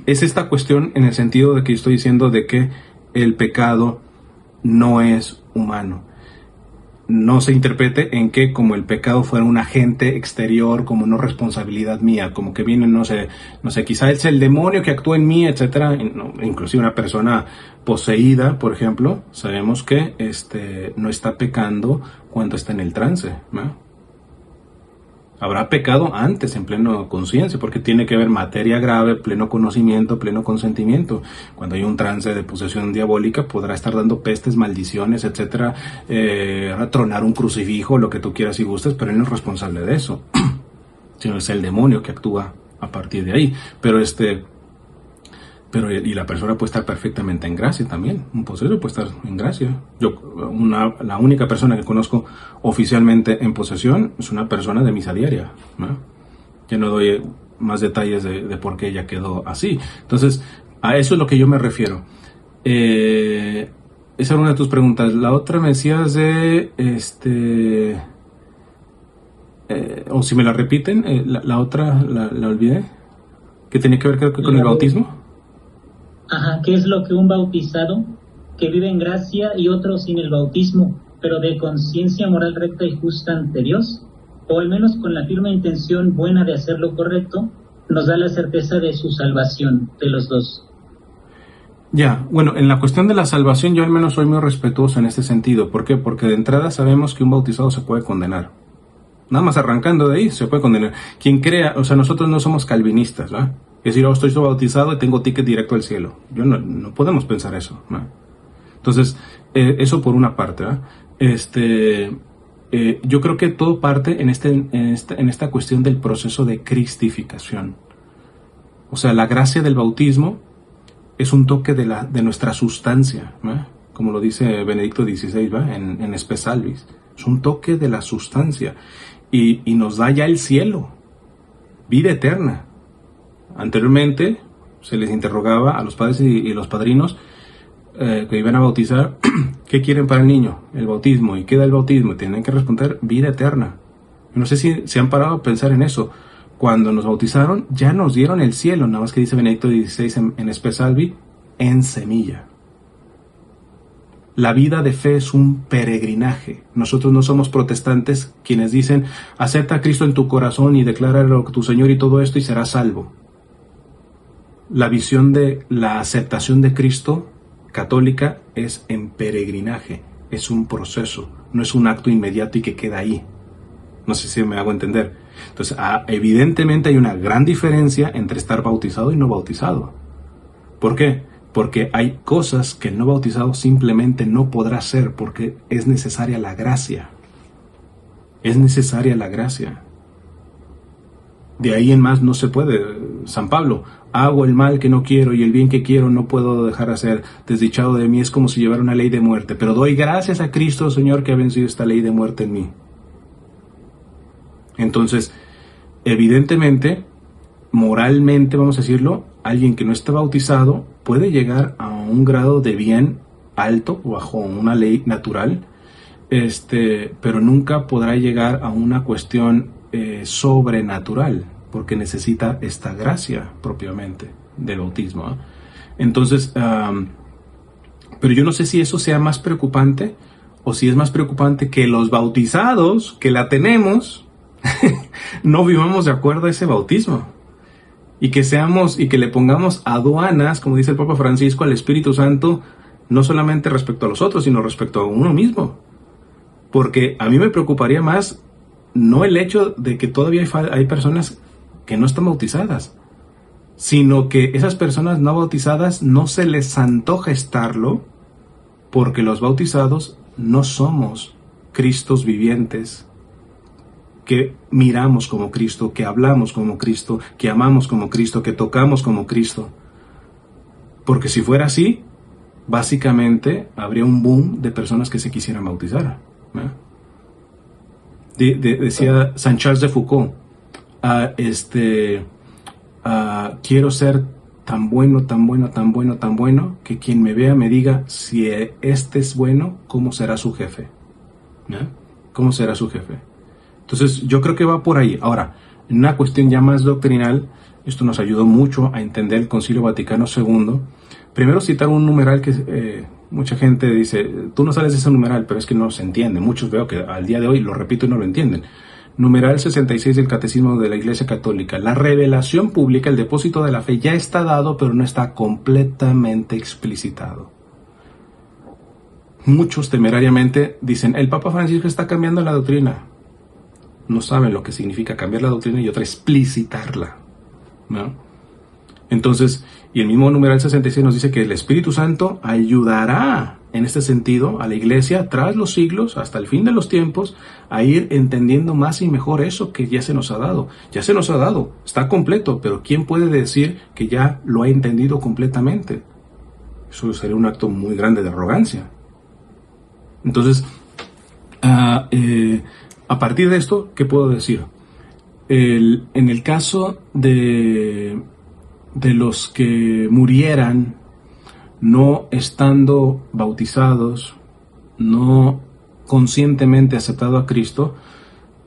es esta cuestión en el sentido de que estoy diciendo de que el pecado no es humano. No se interprete en que como el pecado fuera un agente exterior, como no responsabilidad mía, como que viene, no sé, quizá es el demonio que actúa en mí, etcétera. Inclusive una persona poseída, por ejemplo, sabemos que no está pecando cuando está en el trance, ¿no? Habrá pecado antes, en pleno conciencia, porque tiene que haber materia grave, pleno conocimiento, pleno consentimiento. Cuando hay un trance de posesión diabólica, podrá estar dando pestes, maldiciones, etcétera, tronar un crucifijo, lo que tú quieras y gustes, pero él no es responsable de eso, sino es el demonio que actúa a partir de ahí. Y la persona puede estar perfectamente en gracia también. Un poseso puede estar en gracia. La única persona que conozco oficialmente en posesión es una persona de misa diaria, ¿no? Ya no doy más detalles de por qué ella quedó así. Entonces, a eso es lo que yo me refiero. Esa era una de tus preguntas. La otra me decías de o si me la repiten, la otra la olvidé. ¿Qué tenía que ver, creo que con el bautismo? Ajá, ¿qué es lo que un bautizado que vive en gracia y otro sin el bautismo, pero de conciencia moral recta y justa ante Dios, o al menos con la firme intención buena de hacer lo correcto, nos da la certeza de su salvación, de los dos? Ya, bueno, en la cuestión de la salvación yo al menos soy muy respetuoso en este sentido. ¿Por qué? Porque de entrada sabemos que un bautizado se puede condenar. Nada más arrancando de ahí se puede condenar. Quien crea, o sea, nosotros no somos calvinistas, ¿verdad? Es decir, estoy bautizado y tengo ticket directo al cielo. No podemos pensar eso, ¿no? Entonces, eso por una parte, ¿verdad? Yo creo que todo parte en esta cuestión del proceso de cristificación. O sea, la gracia del bautismo es un toque de nuestra sustancia, ¿no? Como lo dice Benedicto XVI, ¿va? En Spe Salvis. Es un toque de la sustancia y nos da ya el cielo, vida eterna. Anteriormente se les interrogaba a los padres y los padrinos que iban a bautizar, ¿qué quieren para el niño? El bautismo. ¿Y qué da el bautismo? Y tienen que responder, vida eterna. No sé si se han parado a pensar en eso. Cuando nos bautizaron, ya nos dieron el cielo, nada más que dice Benedicto XVI en Spe Salvi, en semilla. La vida de fe es un peregrinaje. Nosotros no somos protestantes quienes dicen, acepta a Cristo en tu corazón y decláralo tu Señor y todo esto y serás salvo. La visión de la aceptación de Cristo católica es en peregrinaje, es un proceso, no es un acto inmediato y que queda ahí. No sé si me hago entender. Entonces, evidentemente hay una gran diferencia entre estar bautizado y no bautizado. ¿Por qué? Porque hay cosas que el no bautizado simplemente no podrá hacer porque es necesaria la gracia. Es necesaria la gracia. De ahí en más no se puede. San Pablo, hago el mal que no quiero y el bien que quiero no puedo dejar de hacer. Desdichado de mí, es como si llevara una ley de muerte. Pero doy gracias a Cristo, Señor, que ha vencido esta ley de muerte en mí. Entonces, evidentemente, moralmente, vamos a decirlo, alguien que no está bautizado puede llegar a un grado de bien alto bajo una ley natural, pero nunca podrá llegar a una cuestión sobrenatural, porque necesita esta gracia propiamente del bautismo, ¿eh? Entonces, pero yo no sé si eso sea más preocupante o si es más preocupante que los bautizados que la tenemos no vivamos de acuerdo a ese bautismo y que le pongamos aduanas, como dice el Papa Francisco, al Espíritu Santo, no solamente respecto a los otros, sino respecto a uno mismo. Porque a mí me preocuparía más no el hecho de que todavía hay personas que no están bautizadas, sino que esas personas no bautizadas no se les antoja estarlo, porque los bautizados no somos Cristos vivientes, que miramos como Cristo, que hablamos como Cristo, que amamos como Cristo, que tocamos como Cristo. Porque si fuera así, básicamente habría un boom de personas que se quisieran bautizar, ¿eh? Decía Saint Charles de Foucault, quiero ser tan bueno, tan bueno, tan bueno, tan bueno, que quien me vea me diga, si este es bueno, ¿cómo será su jefe? ¿Eh? ¿Cómo será su jefe? Entonces yo creo que va por ahí. Ahora, en una cuestión ya más doctrinal, esto nos ayudó mucho a entender el Concilio Vaticano II. Primero citar un numeral que mucha gente dice, tú no sales de ese numeral, pero es que no se entiende. Muchos veo que al día de hoy lo repito y no lo entienden. Numeral 66 del Catecismo de la Iglesia Católica. La revelación pública, el depósito de la fe ya está dado, pero no está completamente explicitado. Muchos temerariamente dicen, el Papa Francisco está cambiando la doctrina. No saben lo que significa cambiar la doctrina y otra explicitarla, ¿no? Entonces, y el mismo numeral 66 nos dice que el Espíritu Santo ayudará en este sentido a la Iglesia tras los siglos, hasta el fin de los tiempos, a ir entendiendo más y mejor eso que ya se nos ha dado. Ya se nos ha dado, está completo, pero ¿quién puede decir que ya lo ha entendido completamente? Eso sería un acto muy grande de arrogancia. Entonces, a partir de esto, ¿qué puedo decir? En el caso de los que murieran no estando bautizados, no conscientemente aceptado a Cristo,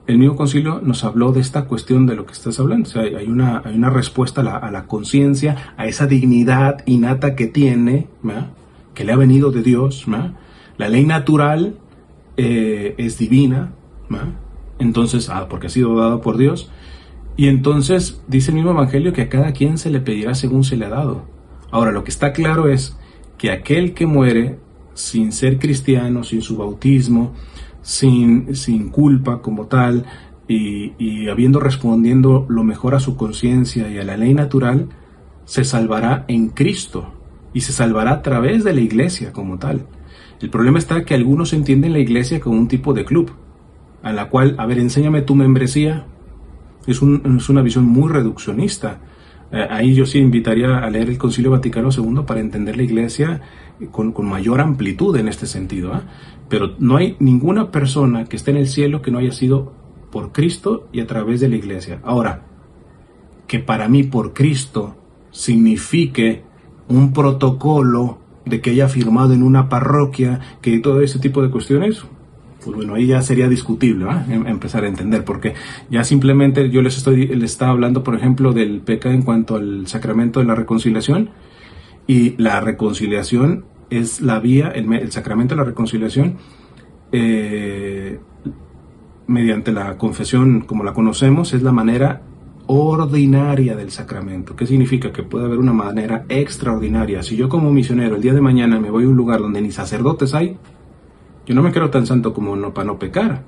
el mismo concilio nos habló de esta cuestión de lo que estás hablando. O sea, hay una respuesta a la conciencia, a esa dignidad innata que tiene, ¿verdad?, que le ha venido de Dios, ¿verdad? La ley natural es divina, ¿verdad? Entonces, porque ha sido dada por Dios. Y entonces dice el mismo Evangelio que a cada quien se le pedirá según se le ha dado. Ahora, lo que está claro es que aquel que muere sin ser cristiano, sin su bautismo, sin culpa como tal, y habiendo respondiendo lo mejor a su conciencia y a la ley natural, se salvará en Cristo y se salvará a través de la iglesia como tal. El problema está que algunos entienden la iglesia como un tipo de club, a la cual, a ver, enséñame tu membresía. Es una visión muy reduccionista. Ahí yo sí invitaría a leer el Concilio Vaticano II para entender la iglesia con mayor amplitud en este sentido, ¿eh? Pero no hay ninguna persona que esté en el cielo que no haya sido por Cristo y a través de la iglesia. Ahora, que para mí por Cristo signifique un protocolo de que haya firmado en una parroquia, que todo ese tipo de cuestiones, pues bueno, ahí ya sería discutible, ¿eh? Empezar a entender, porque ya simplemente yo les estaba hablando, por ejemplo, del pecado en cuanto al sacramento de la reconciliación, y la reconciliación es la vía, el sacramento de la reconciliación, mediante la confesión como la conocemos, es la manera ordinaria del sacramento. ¿Qué significa? Que puede haber una manera extraordinaria. Si yo como misionero el día de mañana me voy a un lugar donde ni sacerdotes hay, yo no me creo tan santo como para no pecar.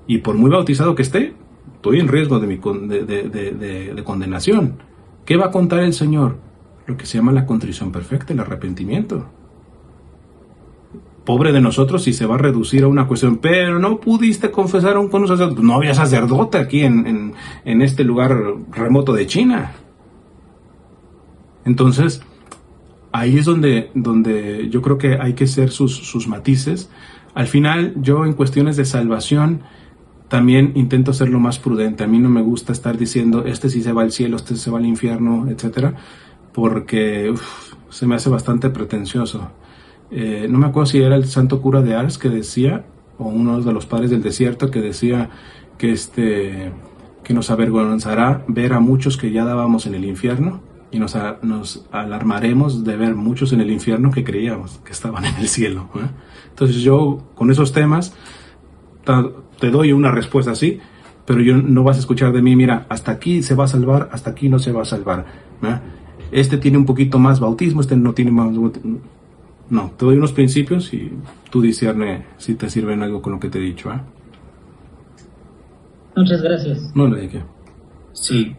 Y por muy bautizado que esté, estoy en riesgo de condenación. ¿Qué va a contar el Señor? Lo que se llama la contrición perfecta, el arrepentimiento. Pobre de nosotros si se va a reducir a una cuestión, pero no pudiste confesar con un sacerdote. No había sacerdote aquí en este lugar remoto de China. Entonces, ahí es donde yo creo que hay que hacer sus matices. Al final, yo en cuestiones de salvación también intento ser lo más prudente. A mí no me gusta estar diciendo, este sí se va al cielo, este se va al infierno, etcétera, porque se me hace bastante pretencioso. No me acuerdo si era el santo cura de Ars que decía, o uno de los padres del desierto que decía que nos avergonzará ver a muchos que ya dábamos en el infierno, y nos alarmaremos de ver muchos en el infierno que creíamos que estaban en el cielo, ¿eh? Entonces yo con esos temas te doy una respuesta así, pero yo no vas a escuchar de mí, mira, hasta aquí se va a salvar, hasta aquí no se va a salvar, ¿eh? Este tiene un poquito más bautismo, este no tiene más. No, te doy unos principios y tú discierne si te sirven algo con lo que te he dicho, ¿eh? Muchas gracias. No le dije. Sí,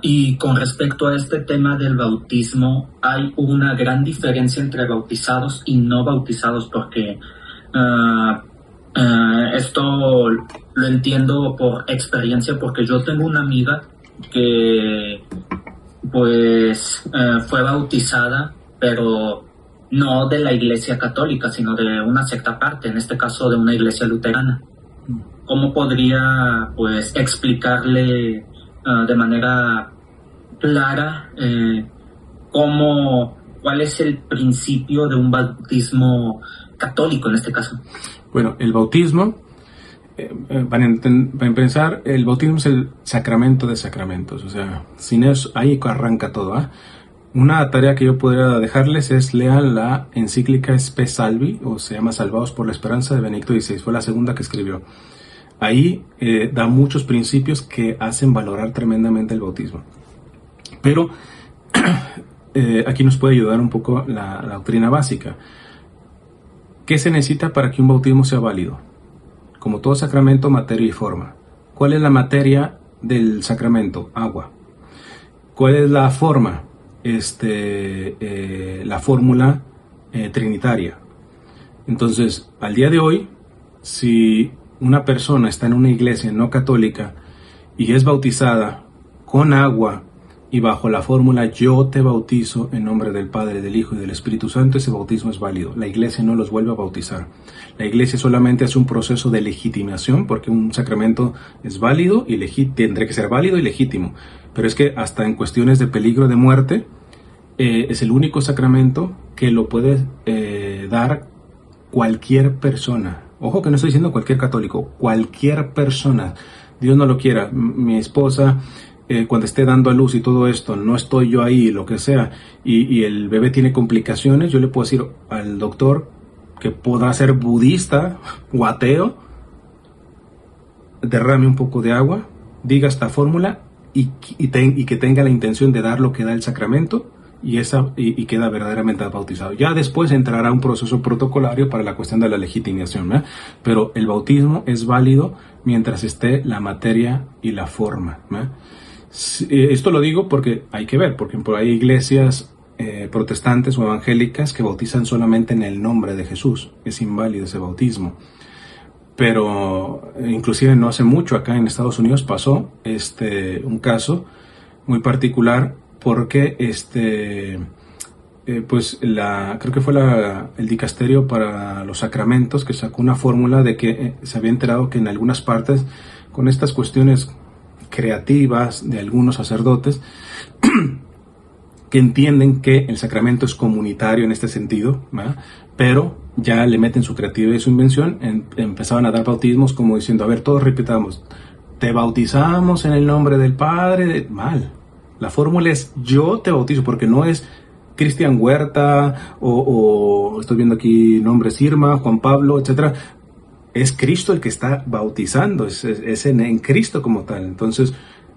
y con respecto a este tema del bautismo, hay una gran diferencia entre bautizados y no bautizados, porque esto lo entiendo por experiencia, porque yo tengo una amiga que pues fue bautizada, pero no de la iglesia católica, sino de una secta aparte, en este caso de una iglesia luterana. ¿Cómo podría pues explicarle de manera clara cuál es el principio de un bautismo católico en este caso? Bueno, el bautismo, para empezar, el bautismo es el sacramento de sacramentos, o sea, sin eso, ahí arranca todo, ¿eh? Una tarea que yo podría dejarles es lean la encíclica Spe Salvi, o se llama Salvados por la Esperanza, de Benedicto XVI, fue la segunda que escribió. Ahí da muchos principios que hacen valorar tremendamente el bautismo. Pero aquí nos puede ayudar un poco la doctrina básica. ¿Qué se necesita para que un bautismo sea válido? Como todo sacramento, materia y forma. ¿Cuál es la materia del sacramento? Agua. ¿Cuál es la forma? La fórmula trinitaria. Entonces, al día de hoy, si una persona está en una iglesia no católica y es bautizada con agua y bajo la fórmula yo te bautizo en nombre del Padre, del Hijo y del Espíritu Santo, ese bautismo es válido. La iglesia no los vuelve a bautizar. La iglesia solamente hace un proceso de legitimación, porque un sacramento es válido y tendrá que ser válido y legítimo. Pero es que hasta en cuestiones de peligro de muerte, es el único sacramento que lo puede dar cualquier persona. Ojo que no estoy diciendo cualquier católico, cualquier persona. Dios no lo quiera. Mi esposa, cuando esté dando a luz y todo esto, no estoy yo ahí, lo que sea, y el bebé tiene complicaciones, yo le puedo decir al doctor que podrá ser budista o ateo, derrame un poco de agua, diga esta fórmula y que tenga la intención de dar lo que da el sacramento, y queda verdaderamente bautizado. Ya después entrará un proceso protocolario para la cuestión de la legitimación, ¿eh? Pero el bautismo es válido mientras esté la materia y la forma, ¿eh? Esto lo digo porque hay que ver, porque hay iglesias protestantes o evangélicas que bautizan solamente en el nombre de Jesús. Es inválido ese bautismo. Pero inclusive no hace mucho acá en Estados Unidos pasó un caso muy particular, porque creo que fue el dicasterio para los sacramentos que sacó una fórmula de que se había enterado que en algunas partes, con estas cuestiones creativas de algunos sacerdotes que entienden que el sacramento es comunitario en este sentido, ¿verdad? Pero ya le meten su creatividad y su invención, empezaban a dar bautismos como diciendo, a ver, todos repitamos, te bautizamos en el nombre del Padre, mal. La fórmula es yo te bautizo, porque no es Cristian Huerta o estoy viendo aquí nombres Irma, Juan Pablo, etcétera. Es Cristo el que está bautizando, es en Cristo como tal. Entonces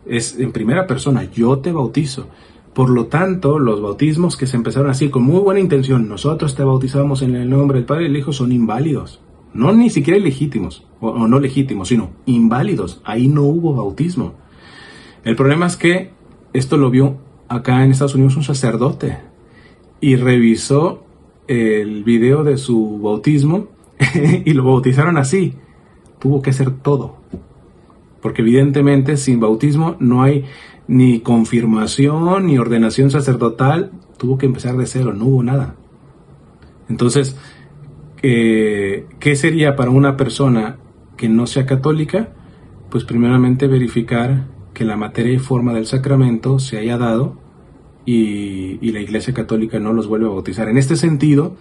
es en primera persona, yo te bautizo. Por lo tanto, los bautismos que se empezaron así con muy buena intención, nosotros te bautizamos en el nombre del Padre y del Hijo, son inválidos. No ni siquiera ilegítimos, o no legítimos, sino inválidos. Ahí no hubo bautismo. El problema es que esto lo vio acá en Estados Unidos un sacerdote y revisó el video de su bautismo y lo bautizaron así. Tuvo que hacer todo. Porque evidentemente sin bautismo no hay ni confirmación ni ordenación sacerdotal. Tuvo que empezar de cero, no hubo nada. Entonces, ¿qué sería para una persona que no sea católica? Pues primeramente verificar que la materia y forma del sacramento se haya dado y la Iglesia Católica no los vuelve a bautizar. En este sentido,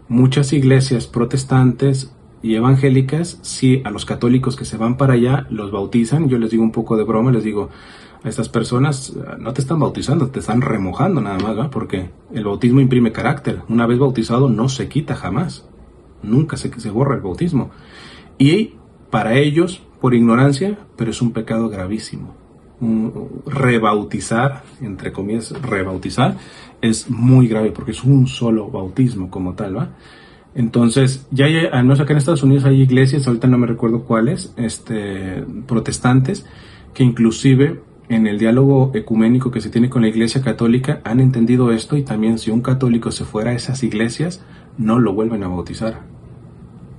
muchas iglesias protestantes y evangélicas, sí, a los católicos que se van para allá los bautizan. Yo les digo un poco de broma, les digo a estas personas, no te están bautizando, te están remojando nada más, ¿va? Porque el bautismo imprime carácter. Una vez bautizado no se quita jamás. Nunca se borra el bautismo. Y para ellos, por ignorancia, pero es un pecado gravísimo. Rebautizar, entre comillas, rebautizar, es muy grave porque es un solo bautismo como tal, ¿va? Entonces, ya hay, al menos acá en Estados Unidos hay iglesias, ahorita no me recuerdo cuáles, protestantes, que inclusive en el diálogo ecuménico que se tiene con la Iglesia Católica han entendido esto, y también si un católico se fuera a esas iglesias, no lo vuelven a bautizar.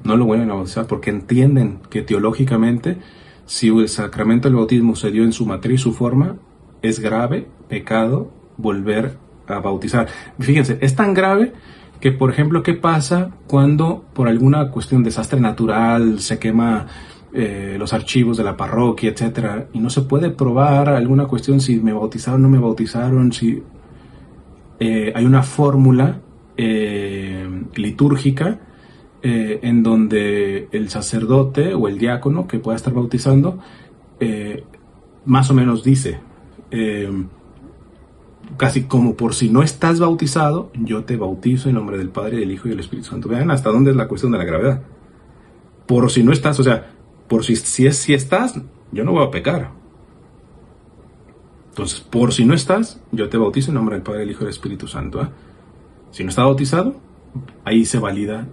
No lo vuelven a bautizar porque entienden que teológicamente, si el sacramento del bautismo se dio en su matriz, su forma, es grave pecado volver a bautizar. Fíjense, es tan grave que, por ejemplo, ¿qué pasa cuando por alguna cuestión, desastre natural, se quema los archivos de la parroquia, etcétera, y no se puede probar alguna cuestión si me bautizaron o no me bautizaron? Si hay una fórmula litúrgica en donde el sacerdote o el diácono que pueda estar bautizando más o menos dice, casi como por si no estás bautizado, yo te bautizo en nombre del Padre, del Hijo y del Espíritu Santo. Vean hasta dónde es la cuestión de la gravedad. Por si no estás, o sea, por si estás, yo no voy a pecar. Entonces, por si no estás, yo te bautizo en nombre del Padre, del Hijo y del Espíritu Santo. Si no está bautizado, ahí se valida,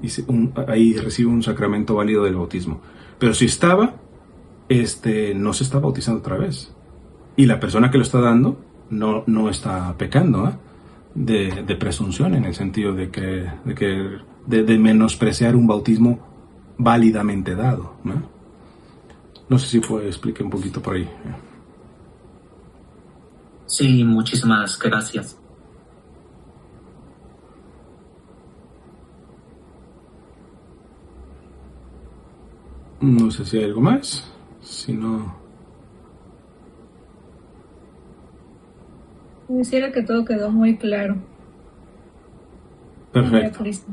ahí recibe un sacramento válido del bautismo. Pero si estaba, no se está bautizando otra vez. Y la persona que lo está dando no está pecando, de presunción, en el sentido de menospreciar un bautismo válidamente dado, ¿no? No sé si explique un poquito por ahí. Sí, muchísimas gracias. No sé si hay algo más. Si no... Quisiera que todo quedó muy claro. Perfecto. Pues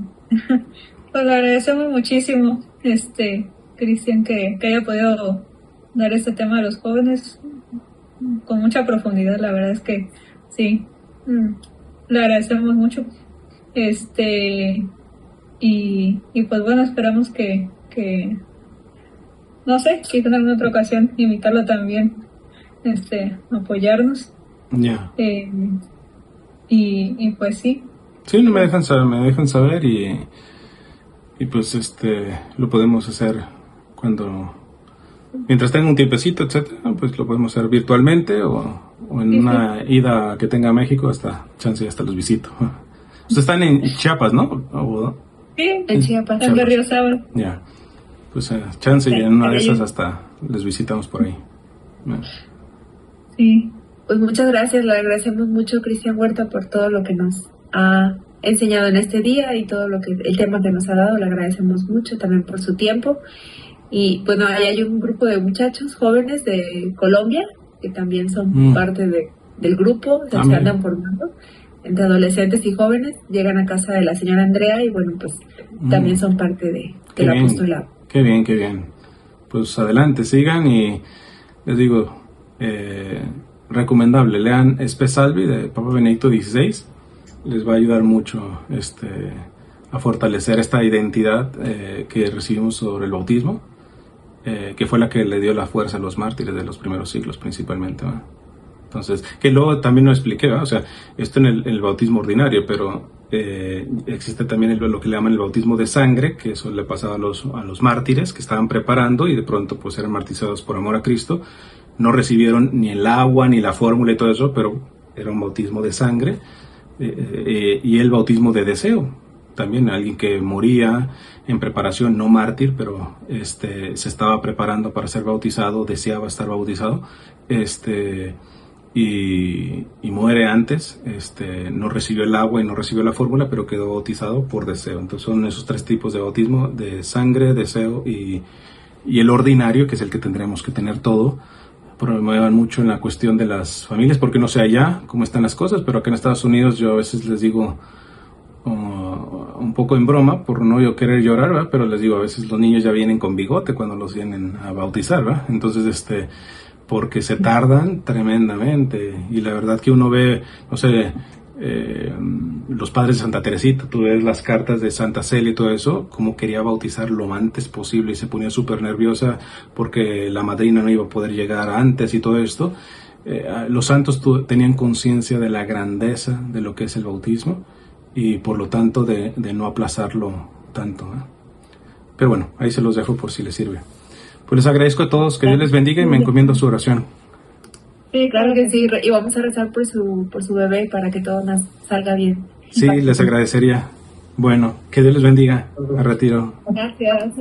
le agradecemos muchísimo, Cristian, que haya podido dar este tema a los jóvenes con mucha profundidad. La verdad es que sí, le agradecemos mucho. Y pues bueno, esperamos que no sé, quizás en alguna otra ocasión invitarlo también, apoyarnos. Ya. Y pues sí. Sí, no me dejan saber y pues lo podemos hacer mientras tenga un tiempecito, etcétera, pues lo podemos hacer virtualmente o en una ida que tenga a México, hasta los visito. Ustedes están en Chiapas, ¿no? Sí, En Chiapas. En Berriozábal. Ya. Pues chance y en una de esas hasta les visitamos por ahí. Sí. Pues muchas gracias, le agradecemos mucho, Cristian Huerta, por todo lo que nos ha enseñado en este día y todo el tema que nos ha dado. Le agradecemos mucho también por su tiempo. Y bueno, ahí hay un grupo de muchachos jóvenes de Colombia que también son parte del grupo, se andan formando entre adolescentes y jóvenes, llegan a casa de la señora Andrea y bueno, pues también son parte del apostolado. Qué bien. Pues adelante, sigan y les digo, recomendable, lean Spe Salvi de Papa Benedicto XVI, les va a ayudar mucho a fortalecer esta identidad que recibimos sobre el bautismo, que fue la que le dio la fuerza a los mártires de los primeros siglos principalmente, ¿no? Entonces, que luego también lo expliqué, ¿no? O sea, esto en el bautismo ordinario, pero existe también lo que le llaman el bautismo de sangre, que eso le pasaba a los mártires que estaban preparando y de pronto pues eran martirizados por amor a Cristo. No recibieron ni el agua ni la fórmula y todo eso, pero era un bautismo de sangre, y el bautismo de deseo. También alguien que moría en preparación, no mártir, pero se estaba preparando para ser bautizado, deseaba estar bautizado, y muere antes, no recibió el agua y no recibió la fórmula, pero quedó bautizado por deseo. Entonces son esos tres tipos de bautismo: de sangre, deseo y el ordinario, que es el que tendremos que tener todo. Promuevan mucho en la cuestión de las familias, porque no sé allá cómo están las cosas, pero acá en Estados Unidos yo a veces les digo, un poco en broma, por no yo querer llorar, ¿verdad? Pero les digo, a veces los niños ya vienen con bigote cuando los vienen a bautizar, ¿verdad? Entonces, porque se tardan tremendamente, y la verdad que uno ve, no sé, los padres de Santa Teresita, tú ves las cartas de Santa Celia y todo eso, como quería bautizar lo antes posible y se ponía súper nerviosa porque la madrina no iba a poder llegar antes y todo esto. Los santos tenían conciencia de la grandeza de lo que es el bautismo y por lo tanto de no aplazarlo tanto, ¿eh? Pero bueno, ahí se los dejo por si les sirve. Pues les agradezco a todos, que Dios les bendiga y me encomiendo su oración. Sí, claro que sí, y vamos a rezar por su bebé para que todo nos salga bien. Sí, les agradecería. Bueno, que Dios les bendiga. Me retiro. Gracias.